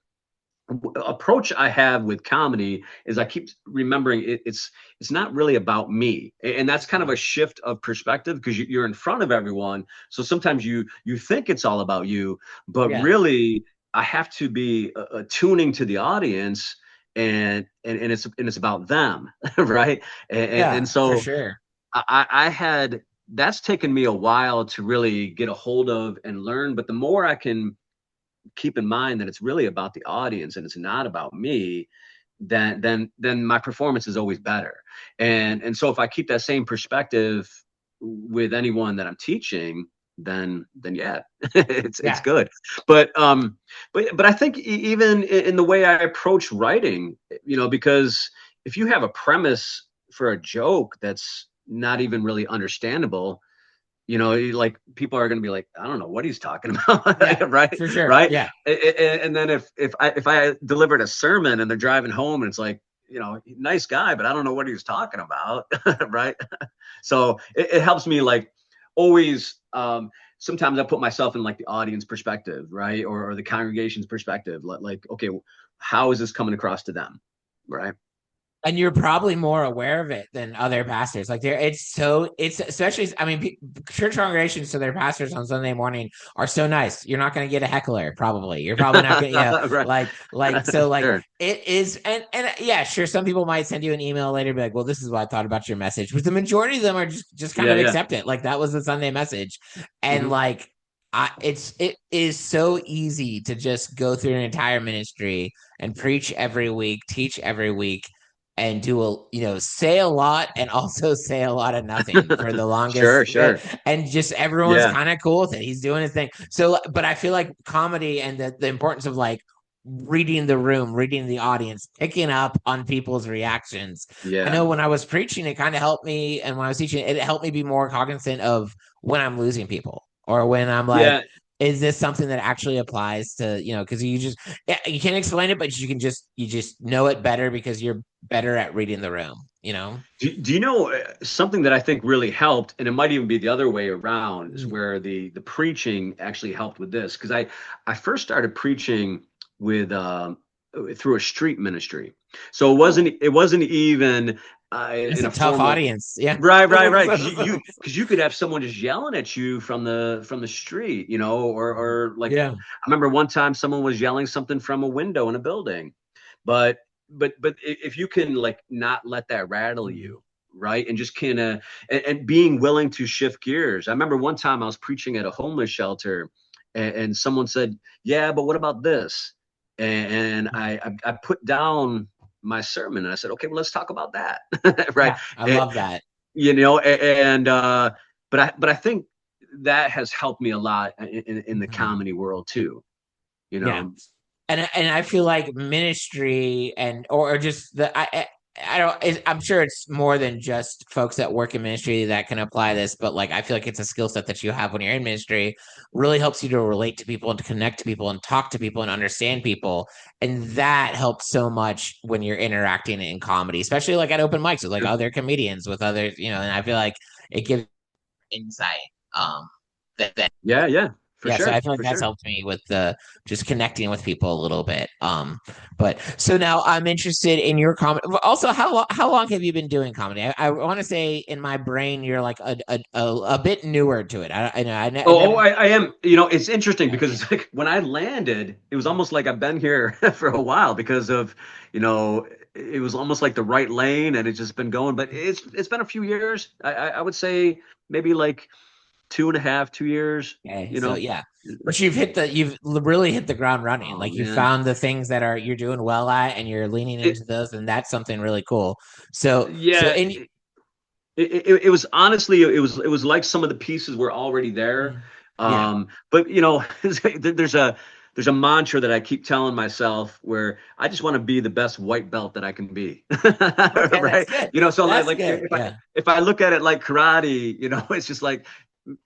Speaker 2: Approach I have with comedy is I keep remembering it's not really about me, and that's kind of a shift of perspective because you're in front of everyone. So sometimes you think it's all about you, but
Speaker 1: Yeah.
Speaker 2: really I have to be attuning to the audience, and it's about them, right? And
Speaker 1: Yeah, for
Speaker 2: so
Speaker 1: sure.
Speaker 2: I had that's taken me a while to really get a hold of and learn. But the more I can keep in mind that it's really about the audience and it's not about me, then my performance is always better. And so if I keep that same perspective with anyone that I'm teaching, then yeah, it's
Speaker 1: Yeah.
Speaker 2: good. But I think even in the way I approach writing, because if you have a premise for a joke that's not even really understandable, like people are going to be like, I don't know what he's talking about.
Speaker 1: Yeah,
Speaker 2: Right.
Speaker 1: for sure.
Speaker 2: Right.
Speaker 1: Yeah.
Speaker 2: And then if I delivered a sermon and they're driving home and it's like, nice guy, but I don't know what he was talking about. Right. So it helps me like always. Sometimes I put myself in like the audience perspective, right. Or the congregation's perspective. Like, okay, how is this coming across to them? Right.
Speaker 1: And you're probably more aware of it than other pastors. Like it's especially, I mean, church congregations to their pastors on Sunday morning are so nice. You're not going to get a heckler. Probably you're probably not going to,
Speaker 2: Right.
Speaker 1: so like
Speaker 2: Sure.
Speaker 1: it is. And yeah, sure. Some people might send you an email later, be like, well, this is what I thought about your message, but the majority of them are just kind
Speaker 2: Yeah.
Speaker 1: of
Speaker 2: Yeah.
Speaker 1: accept it. Like that was the Sunday message. And
Speaker 2: Mhm.
Speaker 1: like, it is so easy to just go through an entire ministry and preach every week, teach every week, and say a lot and also say a lot of nothing for the longest.
Speaker 2: Sure.
Speaker 1: And just everyone's
Speaker 2: Yeah.
Speaker 1: kind of cool with it. He's doing his thing. So, but I feel like comedy and the importance of like reading the room, reading the audience, picking up on people's reactions. I
Speaker 2: Yeah.
Speaker 1: know when I was preaching, it kind of helped me. And when I was teaching, it helped me be more cognizant of when I'm losing people or when I'm like,
Speaker 2: Yeah.
Speaker 1: is this something that actually applies to, because you can't explain it, but you just know it better because you're better at reading the room.
Speaker 2: Do you know something that I think really helped, and it might even be the other way around, is
Speaker 1: Mm.
Speaker 2: where the preaching actually helped with this, because I first started preaching with through a street ministry, so it wasn't even
Speaker 1: It's
Speaker 2: in
Speaker 1: a
Speaker 2: a
Speaker 1: tough
Speaker 2: formal.
Speaker 1: audience. Yeah.
Speaker 2: Right. Because you could have someone just yelling at you from the street, or like
Speaker 1: Yeah.
Speaker 2: I remember one time someone was yelling something from a window in a building, but if you can like not let that rattle
Speaker 1: Mm.
Speaker 2: you, right, and just kind of and being willing to shift gears. I remember one time I was preaching at a homeless shelter, and someone said, "Yeah, but what about this?" And I put down my sermon and I said, "Okay, well, let's talk about that." Right.
Speaker 1: Yeah. I love that.
Speaker 2: And but I think that has helped me a lot in the
Speaker 1: Mhm.
Speaker 2: comedy world too. You
Speaker 1: Yeah.
Speaker 2: know,
Speaker 1: And I feel like ministry or just I don't I'm sure it's more than just folks that work in ministry that can apply this, but like I feel like it's a skill set that you have when you're in ministry, really helps you to relate to people and to connect to people and talk to people and understand people. And that helps so much when you're interacting in comedy, especially like at open mics with like other comedians with others, and I feel like it gives insight. That
Speaker 2: yeah, for
Speaker 1: Yeah, so
Speaker 2: sure,
Speaker 1: I feel like
Speaker 2: for
Speaker 1: that's
Speaker 2: sure.
Speaker 1: helped me with the just connecting with people a little bit. But so now I'm interested in your comedy. Also, how long have you been doing comedy? I want to say in my brain you're like a bit newer to it. I
Speaker 2: Oh,
Speaker 1: never.
Speaker 2: I am. It's interesting
Speaker 1: Yeah,
Speaker 2: because it's like when I landed, it was almost like I've been here for a while because of, it was almost like the right lane and it's just been going. But it's been a few years. I would say maybe like 2.5, 2 years.
Speaker 1: okay,
Speaker 2: You
Speaker 1: so
Speaker 2: know.
Speaker 1: yeah, but you've really hit the ground running.
Speaker 2: Oh
Speaker 1: Like you
Speaker 2: man.
Speaker 1: found the things that you're doing well at, and you're leaning
Speaker 2: It,
Speaker 1: into those, and that's something really cool. So
Speaker 2: yeah.
Speaker 1: in.
Speaker 2: It was honestly it was like some of the pieces were already there.
Speaker 1: Yeah.
Speaker 2: But there's a mantra that I keep telling myself where I just want to be the best white belt that I can be.
Speaker 1: Okay, that's
Speaker 2: Right.
Speaker 1: good.
Speaker 2: So
Speaker 1: That's
Speaker 2: like
Speaker 1: good.
Speaker 2: if I
Speaker 1: Yeah.
Speaker 2: if I look at it like karate, it's just like,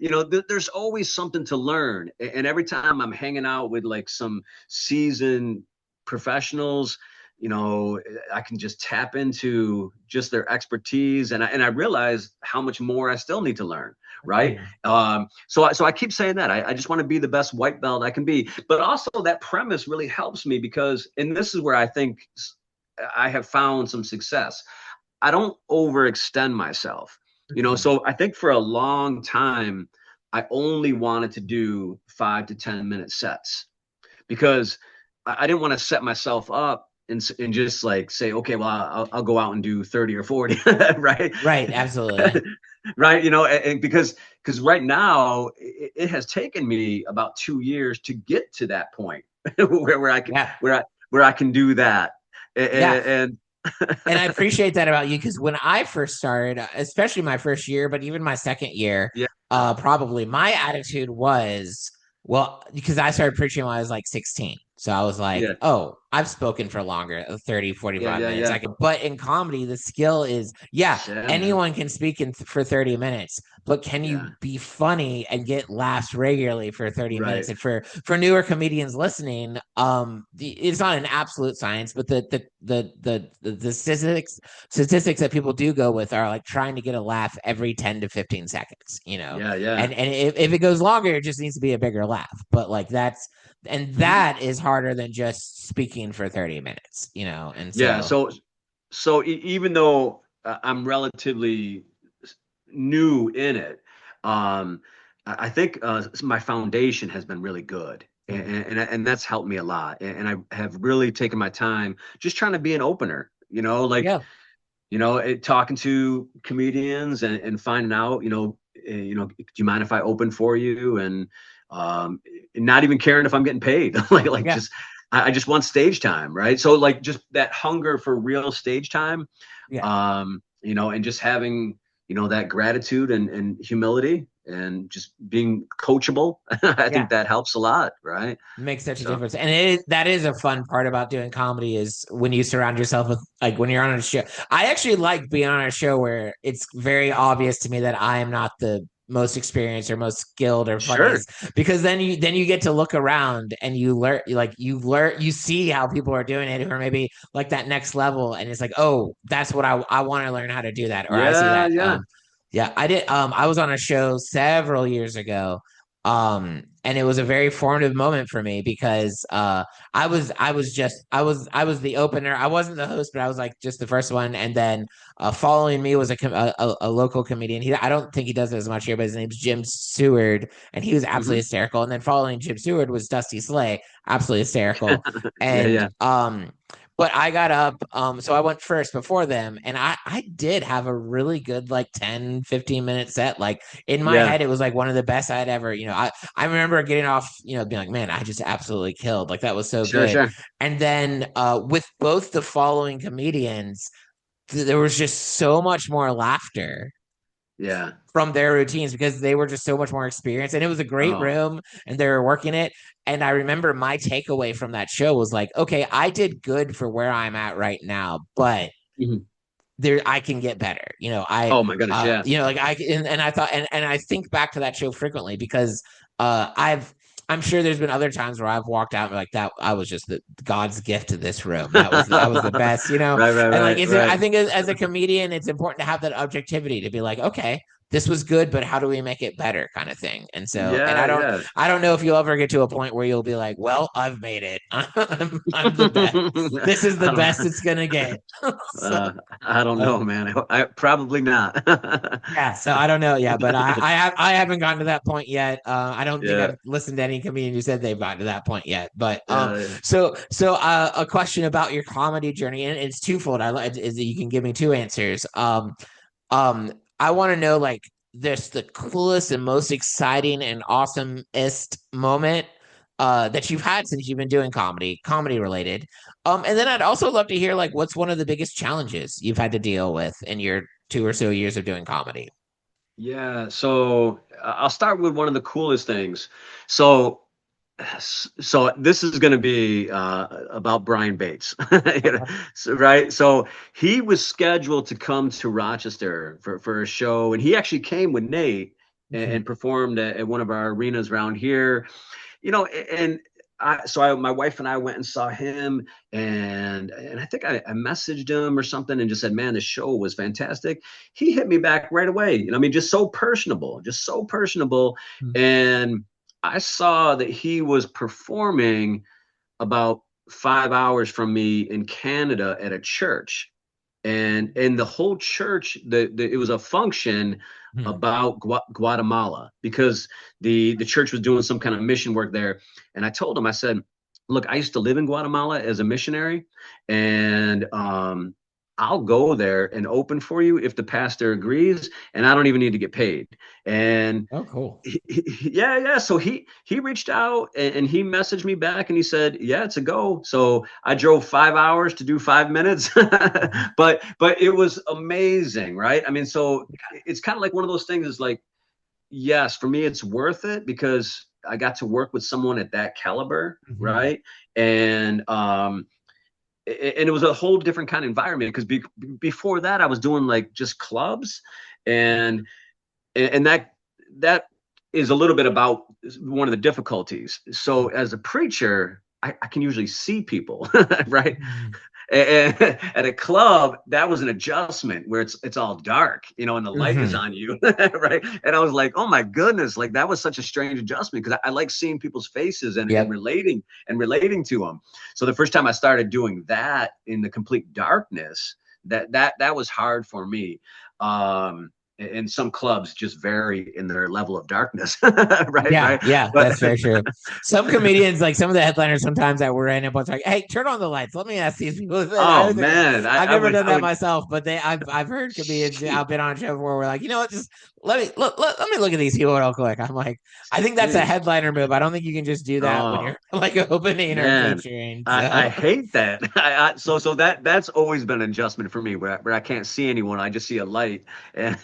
Speaker 2: there's always something to learn. And every time I'm hanging out with like some seasoned professionals, I can just tap into just their expertise, and I realize how much more I still need to learn. Right.
Speaker 1: Mhm.
Speaker 2: So I keep saying that I just want to be the best white belt I can be, but also that premise really helps me because, and this is where I think I have found some success. I don't overextend myself.
Speaker 1: Mhm.
Speaker 2: So I think for a long time, I only wanted to do 5 to 10 minute sets because I didn't want to set myself up and just like say, okay, well, I'll go out and do 30 or 40, right?
Speaker 1: Right, absolutely.
Speaker 2: Right. And because right now it has taken me about 2 years to get to that point where I can
Speaker 1: Yeah.
Speaker 2: where I can do that.
Speaker 1: Yeah.
Speaker 2: And
Speaker 1: And I appreciate that about you because when I first started, especially my first year, but even my second year,
Speaker 2: yeah.
Speaker 1: probably my attitude was, well, because I started preaching when I was like 16. So I was like,
Speaker 2: Yeah.
Speaker 1: oh, I've spoken for longer, 30,
Speaker 2: Yeah.
Speaker 1: 45
Speaker 2: Yeah.
Speaker 1: minutes.
Speaker 2: Yeah.
Speaker 1: But in comedy, the skill is, yeah,
Speaker 2: Yeah, man.
Speaker 1: anyone can speak for 30 minutes, but can
Speaker 2: Yeah.
Speaker 1: you be funny and get laughs regularly for 30 minutes?
Speaker 2: Right.
Speaker 1: And for newer comedians listening, it's not an absolute science, but the statistics that people do go with are like trying to get a laugh every 10 to 15 seconds,
Speaker 2: Yeah. Yeah.
Speaker 1: and if it goes longer, it just needs to be a bigger laugh. But like that is harder than just speaking for 30 minutes, and
Speaker 2: Yeah.
Speaker 1: so
Speaker 2: So even though I'm relatively new in it, I think my foundation has been really good, and that's helped me a lot. And I have really taken my time just trying to be an opener. Like
Speaker 1: yeah,
Speaker 2: talking to comedians and finding out, do you mind if I open for you? And not even caring if I'm getting paid. like
Speaker 1: yeah,
Speaker 2: just I just want stage time, right? So like just that hunger for real stage time,
Speaker 1: yeah.
Speaker 2: and just having, that gratitude and humility and just being coachable. I
Speaker 1: Yeah,
Speaker 2: think that helps a lot, right?
Speaker 1: makes such a
Speaker 2: So
Speaker 1: difference. And that is a fun part about doing comedy is when you surround yourself with, like, when you're on a show. I actually like being on a show where it's very obvious to me that I am not the most experienced or most skilled or
Speaker 2: sure.
Speaker 1: funniest, because then you get to look around and you see how people are doing it, or maybe like that next level, and it's like, oh, that's what I want to learn how to do that, or I see
Speaker 2: Yeah,
Speaker 1: that.
Speaker 2: yeah.
Speaker 1: Yeah, I did. I was on a show several years ago. And it was a very formative moment for me because I was the opener. I wasn't the host, but I was like just the first one. And then following me was a local comedian. I don't think he does it as much here, but his name's Jim Seward, and he was absolutely
Speaker 2: Hmm.
Speaker 1: hysterical. And then following Jim Seward was Dusty Slay, absolutely hysterical.
Speaker 2: Yeah,
Speaker 1: And
Speaker 2: yeah.
Speaker 1: but I got up, so I went first before them, and I did have a really good like 10-15 minute set. Like in my
Speaker 2: Yeah.
Speaker 1: head, it was like one of the best I'd ever, I remember getting off, being like, man, I just absolutely killed. Like that was so
Speaker 2: Sure,
Speaker 1: good.
Speaker 2: sure.
Speaker 1: And then with both the following comedians, there was just so much more laughter
Speaker 2: Yeah.
Speaker 1: from their routines because they were just so much more experienced, and it was a great
Speaker 2: Oh.
Speaker 1: room and they were working it. And I remember my takeaway from that show was like, okay, I did good for where I'm at right now, but
Speaker 2: Mhm.
Speaker 1: there I can get better.
Speaker 2: Oh my goodness, yeah.
Speaker 1: Like and I thought, and I think back to that show frequently because I'm sure there's been other times where I've walked out and like that I was just God's gift to this room. That was the best,
Speaker 2: Right, right,
Speaker 1: and like
Speaker 2: right,
Speaker 1: I
Speaker 2: right.
Speaker 1: think as a comedian, it's important to have that objectivity to be like, okay, this was good, but how do we make it better, kind of thing. And so, and
Speaker 2: Yeah, yeah.
Speaker 1: I don't know if you'll ever get to a point where you'll be like, well, I've made it. I'm the best. This is the
Speaker 2: I
Speaker 1: best
Speaker 2: don't
Speaker 1: it's gonna get. So,
Speaker 2: I don't
Speaker 1: uh,
Speaker 2: know, man. I probably not.
Speaker 1: yeah, so I don't know. Yeah, but I haven't gotten to that point yet. I don't think
Speaker 2: Yeah,
Speaker 1: I've listened to any comedian who said they've gotten to that point yet. But
Speaker 2: yeah,
Speaker 1: so a question about your comedy journey, and it's twofold. I like is that you can give me two answers. I want to know like this the coolest and most exciting and awesomest moment that you've had since you've been doing comedy related. And then I'd also love to hear like what's one of the biggest challenges you've had to deal with in your 2 or so years of doing comedy.
Speaker 2: yeah. So I'll start with one of the coolest things. So so this is going to be about Brian Bates,
Speaker 1: Okay.
Speaker 2: right? So he was scheduled to come to Rochester for a show, and he actually came with Nate
Speaker 1: Mhm.
Speaker 2: and performed at one of our arenas around here. And my wife and I went and saw him, and I think I messaged him or something and just said, man, the show was fantastic. He hit me back right away. I mean, just so personable, just so personable. And I saw that he was performing about 5 hours from me in Canada at a church, and the whole church, it was a function
Speaker 1: Mhm.
Speaker 2: about Guatemala, because the church was doing some kind of mission work there. And I told him, I said, look, I used to live in Guatemala as a missionary, and I'll go there and open for you if the pastor agrees, and I don't even need to get paid. And
Speaker 1: Oh, cool.
Speaker 2: yeah, yeah. So he reached out and he messaged me back and he said, yeah, it's a go. So I drove 5 hours to do 5 minutes,
Speaker 1: Mhm.
Speaker 2: but it was amazing, right? I mean, so it's kind of like one of those things is like, yes, for me, it's worth it because I got to work with someone at that caliber,
Speaker 1: Mhm.
Speaker 2: right? And it was a whole different kind of environment because before that I was doing like just clubs, and that is a little bit about one of the difficulties. So as a preacher, I can usually see people, right?
Speaker 1: Mhm.
Speaker 2: And at a club, that was an adjustment where it's all dark, and the light is
Speaker 1: Mhm.
Speaker 2: on you, right? And I was like, oh my goodness, like that was such a strange adjustment because I like seeing people's faces and
Speaker 1: Yep.
Speaker 2: relating to them. So the first time I started doing that in the complete darkness, that was hard for me. And some clubs just vary in their level of darkness, right?
Speaker 1: Yeah,
Speaker 2: Right.
Speaker 1: yeah,
Speaker 2: But
Speaker 1: that's very true. Some comedians, like some of the headliners, sometimes that we're in, a bunch like, "Hey, turn on the lights. Let me ask these people."
Speaker 2: oh man,
Speaker 1: I've never done
Speaker 2: I
Speaker 1: that
Speaker 2: would.
Speaker 1: myself, but I've heard comedians. I've been on a show before. We're like, you know what? Just let me look at these people real quick. I'm like, I think that's a
Speaker 2: Jeez.
Speaker 1: headliner move. I don't think you can just do that when
Speaker 2: Oh
Speaker 1: you're like opening or
Speaker 2: man,
Speaker 1: featuring.
Speaker 2: I
Speaker 1: So
Speaker 2: hate that. So that's always been an adjustment for me where I can't see anyone. I just see a light, and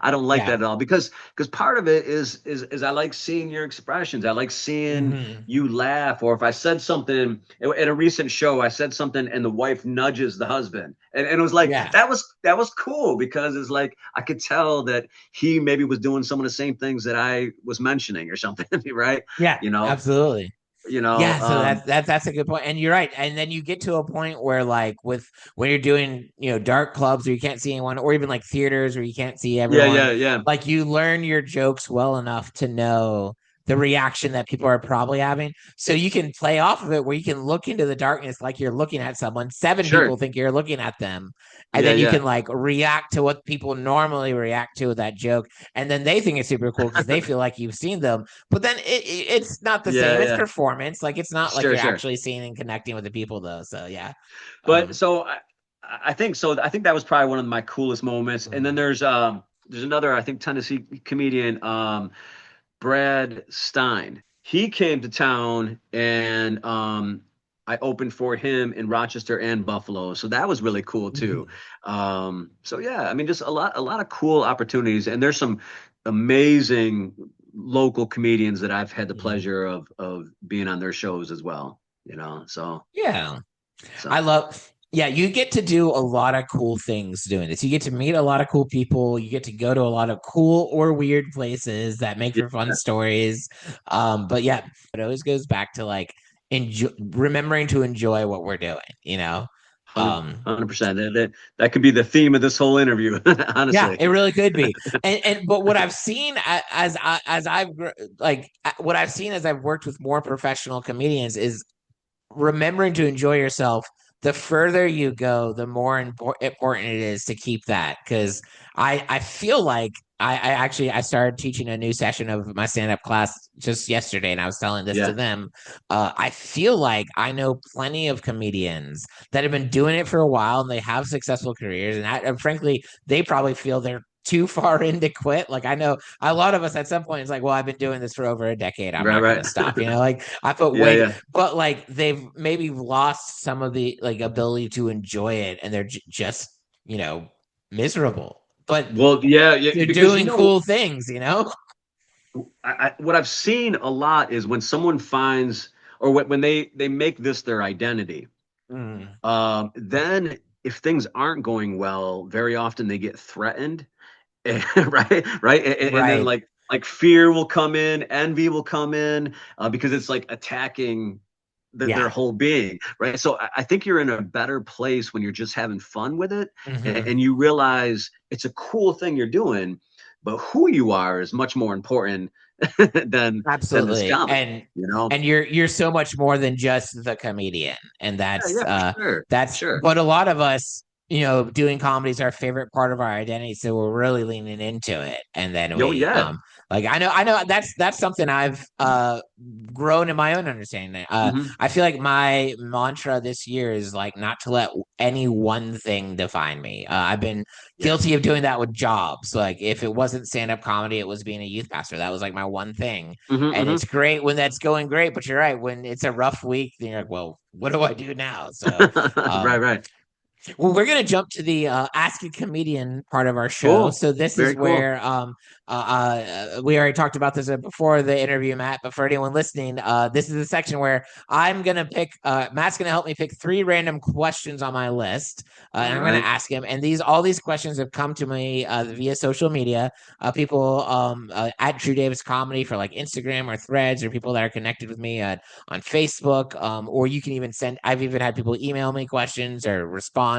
Speaker 2: I don't like
Speaker 1: yeah.
Speaker 2: that at all because part of it is I like seeing your expressions. I like seeing
Speaker 1: Hmm.
Speaker 2: you laugh, or if I said something at a recent show, I said something and the wife nudges the husband, and it was like
Speaker 1: Yeah.
Speaker 2: that was cool because it's like I could tell that he maybe was doing some of the same things that I was mentioning or something, right?
Speaker 1: Yeah.
Speaker 2: You know,
Speaker 1: Absolutely.
Speaker 2: you know.
Speaker 1: Yeah, so that's a good point, and you're right. And then you get to a point where, like, with when you're doing, dark clubs where you can't see anyone, or even like theaters where you can't see
Speaker 2: Yeah,
Speaker 1: everyone,
Speaker 2: yeah, yeah.
Speaker 1: like you learn your jokes well enough to know the reaction that people are probably having, so you can play off of it where you can look into the darkness like you're looking at someone. Seven
Speaker 2: Sure.
Speaker 1: people think you're looking at them, and
Speaker 2: Yeah,
Speaker 1: then you
Speaker 2: yeah.
Speaker 1: can like react to what people normally react to with that joke, and then they think it's super cool because they feel like you've seen them, but then it's not the
Speaker 2: Yeah,
Speaker 1: same. It's
Speaker 2: yeah.
Speaker 1: performance. Like it's not like
Speaker 2: Sure,
Speaker 1: you're
Speaker 2: sure.
Speaker 1: actually seeing and connecting with the people though. So yeah.
Speaker 2: But
Speaker 1: Um,
Speaker 2: so I think so. I think that was probably one of my coolest moments. And then
Speaker 1: mhm,
Speaker 2: there's another I think Tennessee comedian, Brad Stein. He came to town, and I opened for him in Rochester and Buffalo. So that was really cool too.
Speaker 1: mhm.
Speaker 2: So yeah, I mean just a lot of cool opportunities, and there's some amazing local comedians that I've had the
Speaker 1: Mhm.
Speaker 2: pleasure of being on their shows as well. So
Speaker 1: Yeah. I
Speaker 2: so
Speaker 1: love, yeah, you get to do a lot of cool things doing this. You get to meet a lot of cool people. You get to go to a lot of cool or weird places that make
Speaker 2: yeah,
Speaker 1: for fun stories. But yeah, it always goes back to like remembering to enjoy what we're doing.
Speaker 2: 100
Speaker 1: Um,
Speaker 2: 100%. That could be the theme of this whole interview,
Speaker 1: Yeah,
Speaker 2: honestly.
Speaker 1: it really could be. And but what I've seen as I've like what I've seen as I've worked with more professional comedians is remembering to enjoy yourself. The further you go, the more important it is to keep that, because I feel like I started teaching a new session of my stand-up class just yesterday, and I was telling this to
Speaker 2: Yeah.
Speaker 1: them. I feel like I know plenty of comedians that have been doing it for a while and they have successful careers, and frankly they probably feel they're too far in to quit. Like I know a lot of us at some point it's like, well, I've been doing this for over a decade. I'm
Speaker 2: Right,
Speaker 1: not going
Speaker 2: right.
Speaker 1: to stop. Like I put
Speaker 2: Yeah,
Speaker 1: way,
Speaker 2: yeah.
Speaker 1: but like they've maybe lost some of the like ability to enjoy it, and they're just miserable. But
Speaker 2: Well, yeah, yeah,
Speaker 1: they're
Speaker 2: because
Speaker 1: doing cool things.
Speaker 2: what I've seen a lot is when someone finds or when they make this their identity,
Speaker 1: Mm.
Speaker 2: then if things aren't going well, very often they get threatened. Right, right, and then
Speaker 1: Right.
Speaker 2: like fear will come in, envy will come in, because it's like attacking their
Speaker 1: Yeah.
Speaker 2: whole being, right? So I think you're in a better place when you're just having fun with it,
Speaker 1: Hmm.
Speaker 2: and you realize it's a cool thing you're doing, but who you are is much more important than this
Speaker 1: Absolutely.
Speaker 2: comedy,
Speaker 1: And
Speaker 2: you know?
Speaker 1: and you're so much more than just the comedian. And
Speaker 2: Yeah, yeah, for sure,
Speaker 1: that's
Speaker 2: sure.
Speaker 1: but a lot of us, doing comedy is our favorite part of our identity. So we're really leaning into it. And then
Speaker 2: Yo, yeah.
Speaker 1: like I know that's something I've grown in my own understanding.
Speaker 2: Hmm.
Speaker 1: I feel like my mantra this year is like not to let any one thing define me. I've been
Speaker 2: Yeah.
Speaker 1: guilty of doing that with jobs. Like if it wasn't stand-up comedy, it was being a youth pastor. That was like my one thing.
Speaker 2: Hmm.
Speaker 1: And
Speaker 2: Hmm.
Speaker 1: it's great when that's going great, but you're right, when it's a rough week, then you're like, well, what do I do now? So
Speaker 2: Right,
Speaker 1: um
Speaker 2: right.
Speaker 1: Well, we're gonna jump to the Ask a Comedian part of our show.
Speaker 2: Cool.
Speaker 1: So this is
Speaker 2: Very cool.
Speaker 1: where we already talked about this before the interview, Matt. But for anyone listening, this is a section where I'm gonna pick. Matt's gonna help me pick 3 random questions on my list,
Speaker 2: All
Speaker 1: and I'm gonna
Speaker 2: right.
Speaker 1: ask him. And all these questions have come to me via social media. People at Drew Davis Comedy for like Instagram or Threads, or people that are connected with me on Facebook. Or you can even send. I've even had people email me questions or respond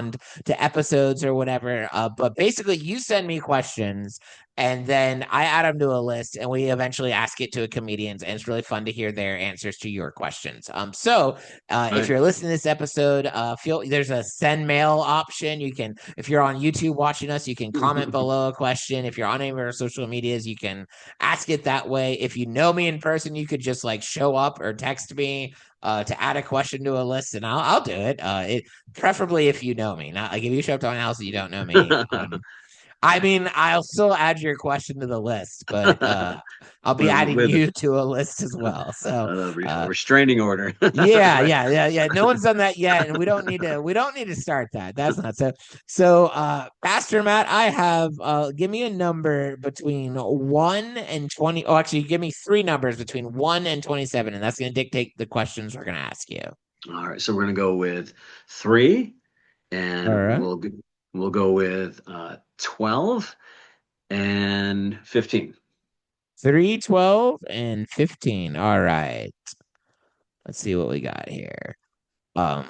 Speaker 1: to episodes or whatever. But basically, you send me questions, and then I add them to a list, and we eventually ask it to a comedians, and it's really fun to hear their answers to your questions. So if
Speaker 2: Right.
Speaker 1: you're listening to this episode, feel there's a send mail option. You can, if you're on YouTube watching us, you can comment below a question. If you're on any of our social medias, you can ask it that way. If you know me in person, you could just like show up or text me to add a question to a list, and I'll do it. Preferably if you know me, not like if you show up to my house and you don't know me. I mean, I'll still add your question to the list, but I'll be adding
Speaker 2: with
Speaker 1: you to a list as well. So
Speaker 2: a restraining order.
Speaker 1: yeah,
Speaker 2: Right.
Speaker 1: yeah. No one's done that yet, and we don't need to. We don't need to start that. That's not so. So, Pastor Matt, I have. Give me a number between 1 and 20. Oh, actually, give me 3 numbers between 1 and 27, and that's going to dictate the questions we're going to ask you.
Speaker 2: All right. So we're gonna go with 3,
Speaker 1: All
Speaker 2: and
Speaker 1: right.
Speaker 2: we'll go with 12 and 15.
Speaker 1: 3, 12, and 15. All right. Let's see what we got here. Um,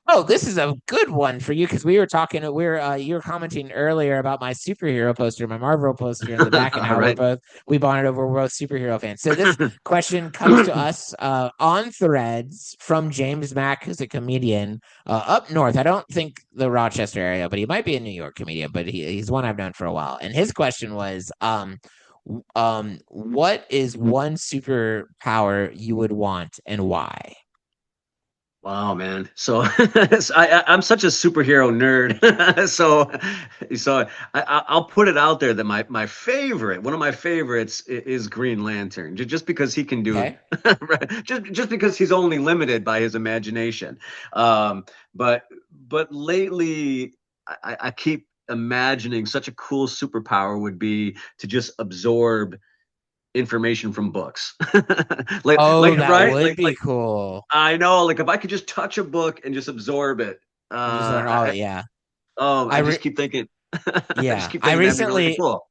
Speaker 1: oh, this is a good one for you because we were talking. You were commenting earlier about my superhero poster, my Marvel poster in the back, and
Speaker 2: All
Speaker 1: how
Speaker 2: right.
Speaker 1: we bonded over. We're both superhero fans. So this question comes to us on Threads from James Mack, who's a comedian up north. I don't think the Rochester area, but he might be a New York comedian. But he's one I've known for a while. And his question was, what is one superpower you would want and why?
Speaker 2: Wow, man. So I'm such a superhero nerd. I'll put it out there that one of my favorites is Green Lantern, just because he can do
Speaker 1: Okay.
Speaker 2: it, right? Just because he's only limited by his imagination. But lately, I keep imagining such a cool superpower would be to just absorb information from books.
Speaker 1: Oh, that
Speaker 2: Right,
Speaker 1: would be cool.
Speaker 2: I know, like if I could just touch a book and just absorb it,
Speaker 1: And just learn all it. Yeah. I
Speaker 2: I just
Speaker 1: re-
Speaker 2: keep thinking, I just
Speaker 1: yeah.
Speaker 2: keep thinking that'd be really cool.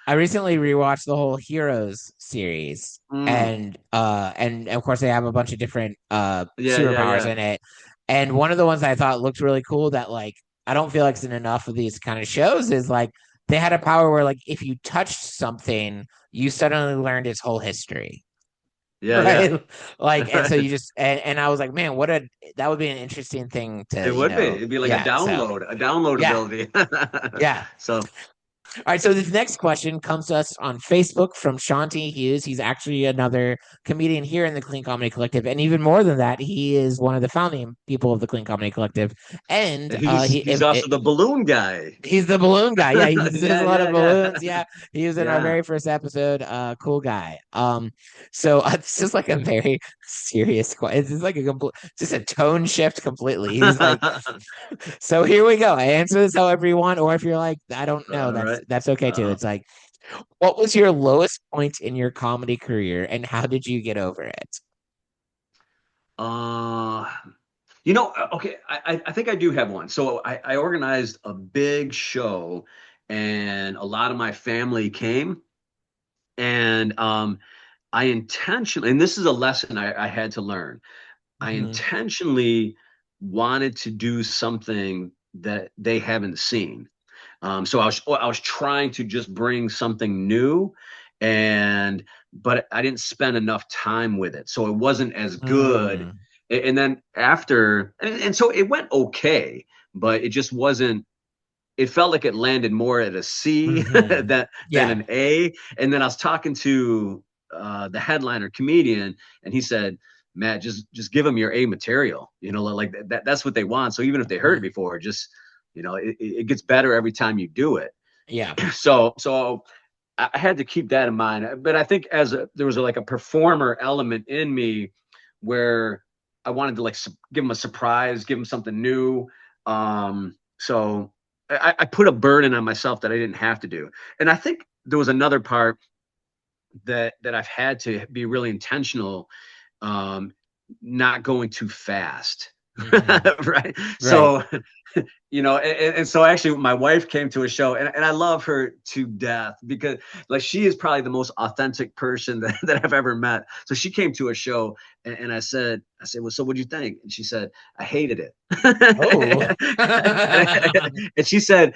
Speaker 1: I recently rewatched the whole Heroes series,
Speaker 2: Mm,
Speaker 1: and of course they have a bunch of different
Speaker 2: yeah, yeah,
Speaker 1: superpowers
Speaker 2: yeah,
Speaker 1: in it. And one of the ones I thought looked really cool that like I don't feel like it's in enough of these kind of shows is like they had a power where like if you touched something, you suddenly learned its whole history.
Speaker 2: yeah, yeah.
Speaker 1: Right. Like, and so you just, and I was like, man, that would be an interesting thing to,
Speaker 2: It would be. It'd be like
Speaker 1: yeah. So,
Speaker 2: a
Speaker 1: yeah,
Speaker 2: downloadability.
Speaker 1: yeah.
Speaker 2: So,
Speaker 1: All right, so this next question comes to us on Facebook from Shanti Hughes. He's actually another comedian here in the Clean Comedy Collective, and even more than that, he is one of the founding people of the Clean Comedy Collective. And
Speaker 2: he's also the balloon guy.
Speaker 1: he's the balloon guy. Yeah, he uses
Speaker 2: Yeah,
Speaker 1: a lot of
Speaker 2: yeah,
Speaker 1: balloons.
Speaker 2: yeah,
Speaker 1: Yeah, he was in our
Speaker 2: yeah.
Speaker 1: very first episode. Cool guy. So it's just like a very serious question. It's just like just a tone shift completely. He was like, so here we go. I answer this however you want, or if you're like, I don't know,
Speaker 2: All right.
Speaker 1: that's okay too.
Speaker 2: Uh,
Speaker 1: It's like, what was your lowest point in your comedy career, and how did you get over it?
Speaker 2: uh, okay, I think I do have one. So I organized a big show, and a lot of my family came, and I intentionally, and this is a lesson I had to learn. I
Speaker 1: Mhm.
Speaker 2: intentionally wanted to do something that they haven't seen. So I was trying to just bring something new, but I didn't spend enough time with it, so it wasn't as good.
Speaker 1: Mm.
Speaker 2: And then after, and so it went okay, but it just wasn't. It felt like it landed more at a C
Speaker 1: Mhm.
Speaker 2: than
Speaker 1: Yeah.
Speaker 2: an A. And then I was talking to the headliner comedian, and he said, Matt, just give them your A material. Like that's what they want. So even if they heard it
Speaker 1: Mhm.
Speaker 2: before, just it gets better every time you do it.
Speaker 1: Yeah.
Speaker 2: So I had to keep that in mind. But I think there was like a performer element in me where I wanted to like give them a surprise, give them something new. So I put a burden on myself that I didn't have to do. And I think there was another part that I've had to be really intentional, not going too fast. Right.
Speaker 1: Right.
Speaker 2: So, and so actually my wife came to a show, and I love her to death because like she is probably the most authentic person that I've ever met. So she came to a show, and I said, well, so what'd you think? And she said, I hated it.
Speaker 1: Oh.
Speaker 2: And she said,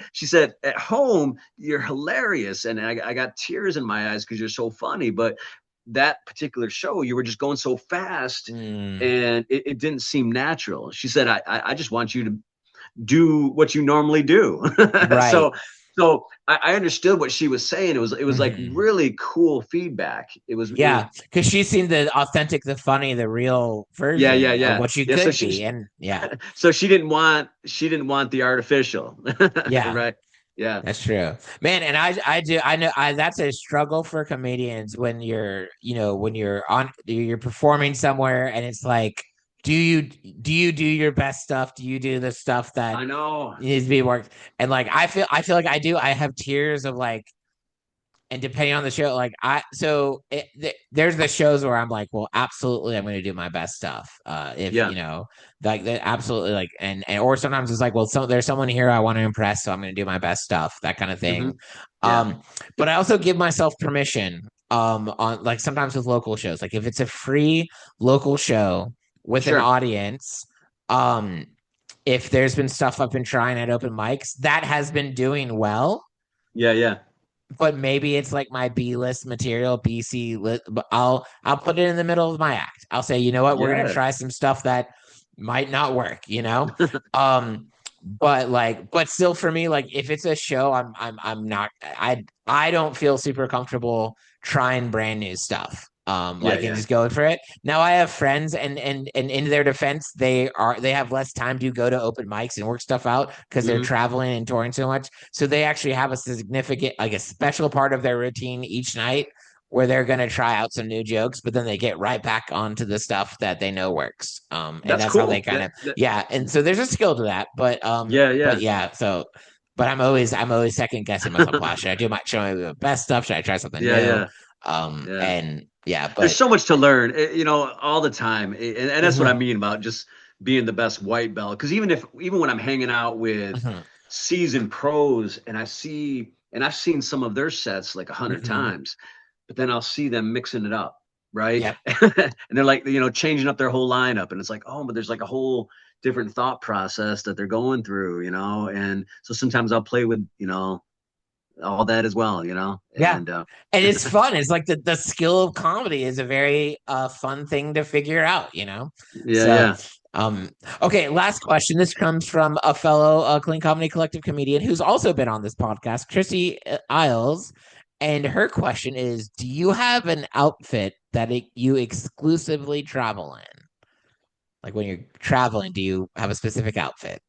Speaker 2: at home, you're hilarious. And I got tears in my eyes because you're so funny. But that particular show, you were just going so fast and it didn't seem natural. She said, I just want you to do what you normally do.
Speaker 1: Right.
Speaker 2: So I understood what she was saying. It was like really cool feedback.
Speaker 1: Yeah, because she's seen the authentic, the funny, the real version of what you
Speaker 2: yeah. So
Speaker 1: could be, and yeah,
Speaker 2: so she didn't want the artificial.
Speaker 1: yeah,
Speaker 2: Right. Yeah.
Speaker 1: that's true, man. And I know that's a struggle for comedians when you're performing somewhere, and it's like, do you do your best stuff? Do you do the stuff that
Speaker 2: I know.
Speaker 1: needs to be worked? And like I feel like I do. I have tears of like. And depending on the show, like there's the shows where I'm like, well, absolutely, I'm going to do my best stuff. If
Speaker 2: Yeah.
Speaker 1: like that, absolutely, like, and or sometimes it's like, well, there's someone here I want to impress, so I'm going to do my best stuff, that kind of thing.
Speaker 2: Yeah.
Speaker 1: But I also give myself permission, on like sometimes with local shows, like if it's a free local show with an
Speaker 2: Sure.
Speaker 1: audience, if there's been stuff I've been trying at open mics that has been doing well,
Speaker 2: Yeah. Yeah.
Speaker 1: but maybe it's like my B list material, BC list, but I'll put it in the middle of my act. I'll say, you know what, we're gonna
Speaker 2: Yeah.
Speaker 1: try some stuff that might not work, but still for me, like if it's a show, I'm not I don't feel super comfortable trying brand new stuff.
Speaker 2: Yeah.
Speaker 1: Like and
Speaker 2: Yeah.
Speaker 1: just going for it. Now I have friends, and in their defense, they have less time to go to open mics and work stuff out because they're
Speaker 2: Mhm.
Speaker 1: traveling and touring so much. So they actually have a significant, like a special part of their routine each night where they're going to try out some new jokes, but then they get right back onto the stuff that they know works. And
Speaker 2: That's
Speaker 1: that's how they
Speaker 2: cool.
Speaker 1: kind of, yeah. And so there's a skill to that,
Speaker 2: Yeah.
Speaker 1: but
Speaker 2: Yeah.
Speaker 1: yeah, so, but I'm always second guessing myself. Wow, should I do should I do the best stuff? Should I try something
Speaker 2: Yeah.
Speaker 1: new?
Speaker 2: Yeah. Yeah.
Speaker 1: And yeah,
Speaker 2: There's
Speaker 1: but
Speaker 2: so much to learn, all the time. And that's what I
Speaker 1: mhm,
Speaker 2: mean about just being the best white belt. Because even when I'm hanging out with
Speaker 1: mhm,
Speaker 2: seasoned pros and I've seen some of their sets like 100
Speaker 1: mhm.
Speaker 2: times, but then I'll see them mixing it up, right?
Speaker 1: Yep.
Speaker 2: And they're like, changing up their whole lineup. And it's like, oh, but there's like a whole different thought process that they're going through. And so sometimes I'll play with, all that as well.
Speaker 1: Yeah.
Speaker 2: And
Speaker 1: And it's fun. It's like the skill of comedy is a very fun thing to figure out.
Speaker 2: yeah,
Speaker 1: So
Speaker 2: yeah.
Speaker 1: um okay, last question. This comes from a fellow Clean Comedy Collective comedian who's also been on this podcast, Chrissy Isles. And her question is, do you have an outfit that you exclusively travel in? Like when you're traveling, do you have a specific outfit?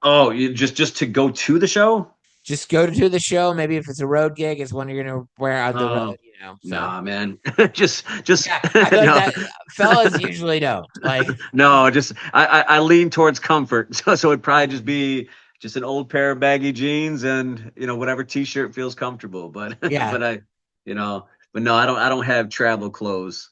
Speaker 2: Oh, you just to go to the show?
Speaker 1: Just go to the show. Maybe if it's a road gig, it's one you're gonna wear on the
Speaker 2: Oh,
Speaker 1: road. So
Speaker 2: nah, man. just
Speaker 1: yeah, I feel like
Speaker 2: no,
Speaker 1: that fellas usually don't. Like,
Speaker 2: no, just I lean towards comfort. So it'd probably just be just an old pair of baggy jeans and whatever t-shirt feels comfortable. But
Speaker 1: yeah,
Speaker 2: you know, but no, I don't have travel clothes.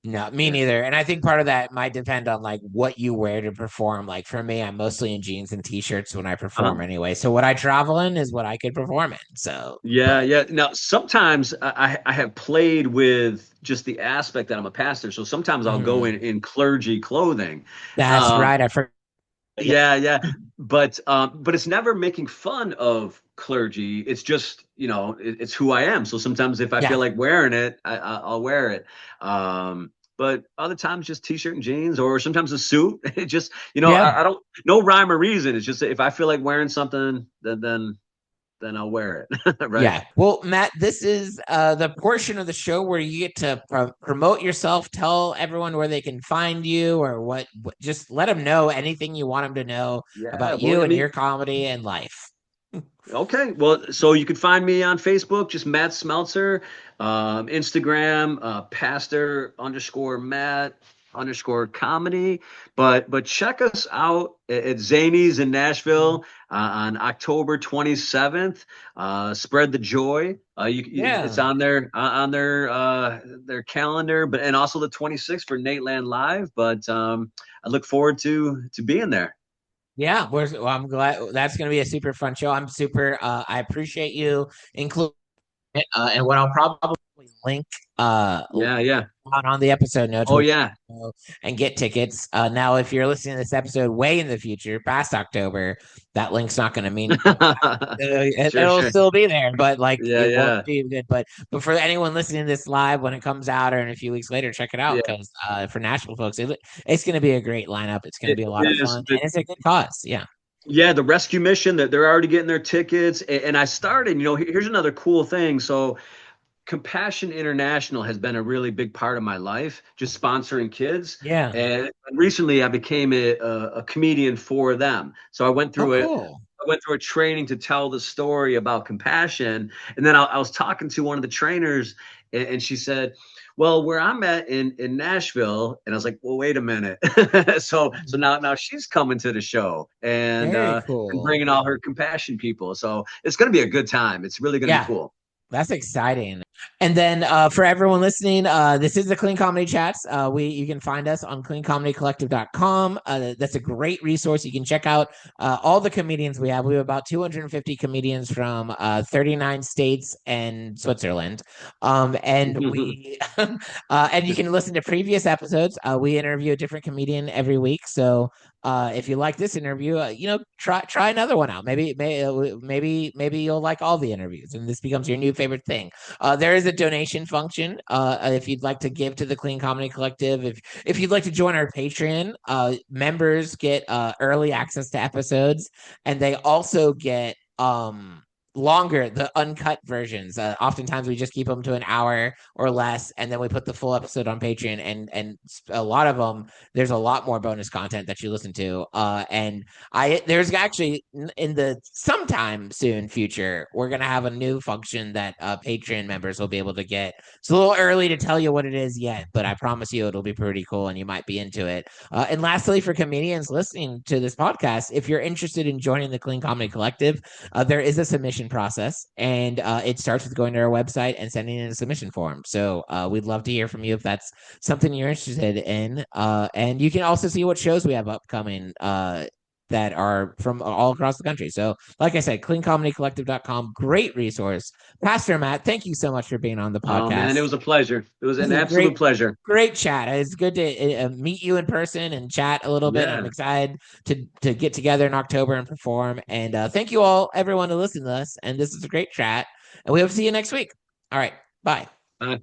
Speaker 1: no, me
Speaker 2: Yeah.
Speaker 1: neither. And I think part of that might depend on like what you wear to perform. Like for me, I'm mostly in jeans and t-shirts when I perform
Speaker 2: Uh-huh.
Speaker 1: anyway. So what I travel in is what I could perform in. So,
Speaker 2: Yeah,
Speaker 1: but
Speaker 2: yeah. Now, sometimes I have played with just the aspect that I'm a pastor. So sometimes I'll go
Speaker 1: mhm,
Speaker 2: in clergy clothing.
Speaker 1: that's
Speaker 2: Um,
Speaker 1: right. I forgot. Yeah,
Speaker 2: yeah, yeah. But it's never making fun of clergy. It's just, it's who I am. So sometimes if I
Speaker 1: yeah,
Speaker 2: feel like wearing it, I'll wear it. But other times just t-shirt and jeans, or sometimes a suit. It just,
Speaker 1: yeah.
Speaker 2: I don't, no rhyme or reason. It's just if I feel like wearing something, then I'll wear it. Right.
Speaker 1: Yeah. Well, Matt, this is the portion of the show where you get to promote yourself, tell everyone where they can find you or just let them know anything you want them to know
Speaker 2: Yeah.
Speaker 1: about
Speaker 2: Well,
Speaker 1: you
Speaker 2: I
Speaker 1: and
Speaker 2: mean,
Speaker 1: your comedy and life.
Speaker 2: okay. Well, so you can find me on Facebook, just Matt Smeltzer, Instagram, pastor _Matt. _comedy. But check us out at Zanies in Nashville on October 27th. Spread the joy. It's
Speaker 1: Yeah.
Speaker 2: on their calendar, but and also the 26th for Nateland Live. But I look forward to being there.
Speaker 1: Yeah, well, I'm glad that's going to be a super fun show. I appreciate you including it. And what I'll probably link
Speaker 2: Yeah, yeah.
Speaker 1: on the episode notes
Speaker 2: Oh
Speaker 1: where you
Speaker 2: yeah.
Speaker 1: can go and get tickets. Now, if you're listening to this episode way in the future, past October, that link's not going to mean
Speaker 2: Sure,
Speaker 1: it'll
Speaker 2: sure.
Speaker 1: still be there, but like
Speaker 2: Yeah,
Speaker 1: it won't
Speaker 2: yeah.
Speaker 1: be good. But for anyone listening to this live when it comes out or in a few weeks later, check it out
Speaker 2: Yeah.
Speaker 1: because for Nashville folks, it's going to be a great lineup. It's going to
Speaker 2: It,
Speaker 1: be a lot of
Speaker 2: it is.
Speaker 1: fun, and it's a good cause. Yeah.
Speaker 2: Yeah, the rescue mission that they're already getting their tickets. And I started, here's another cool thing. So Compassion International has been a really big part of my life, just sponsoring kids.
Speaker 1: Yeah.
Speaker 2: And recently I became a comedian for them. So
Speaker 1: Oh, cool.
Speaker 2: I went through a training to tell the story about compassion. And then I was talking to one of the trainers, and she said, well, where I'm at in Nashville, and I was like, well, wait a minute. So now she's coming to the show
Speaker 1: Very
Speaker 2: and
Speaker 1: cool.
Speaker 2: bringing all her compassion people. So it's going to be a good time. It's really going to be
Speaker 1: Yeah.
Speaker 2: cool.
Speaker 1: That's exciting. And then for everyone listening, this is the Clean Comedy Chats. You can find us on cleancomedycollective.com. That's a great resource. You can check out all the comedians we have. We have about 250 comedians from 39 states and Switzerland. And we and you can listen to previous episodes. We interview a different comedian every week. So if you like this interview, try another one out. Maybe you'll like all the interviews, and this becomes your new favorite thing. There is a donation function if you'd like to give to the Clean Comedy Collective. If you'd like to join our Patreon, members get early access to episodes, and they also get longer, the uncut versions. Oftentimes we just keep them to an hour or less, and then we put the full episode on Patreon. And a lot of them, there's a lot more bonus content that you listen to. And there's actually in the sometime soon future, we're gonna have a new function that Patreon members will be able to get. It's a little early to tell you what it is yet, but I promise you it'll be pretty cool, and you might be into it. And lastly, for comedians listening to this podcast, if you're interested in joining the Clean Comedy Collective, there is a submission process, and it starts with going to our website and sending in a submission form. So we'd love to hear from you if that's something you're interested in. And you can also see what shows we have upcoming that are from all across the country. So, like I said, cleancomedycollective.com, great resource. Pastor Matt, thank you so much for being on the
Speaker 2: Oh man,
Speaker 1: podcast.
Speaker 2: it was a pleasure. It was
Speaker 1: This
Speaker 2: an
Speaker 1: is
Speaker 2: absolute
Speaker 1: great.
Speaker 2: pleasure.
Speaker 1: Great chat. It's good to meet you in person and chat a little bit. I'm
Speaker 2: Yeah.
Speaker 1: excited to get together in October and perform. And thank you all, everyone, who listened to us. And this is a great chat. And we hope to see you next week. All right. Bye.
Speaker 2: Bye.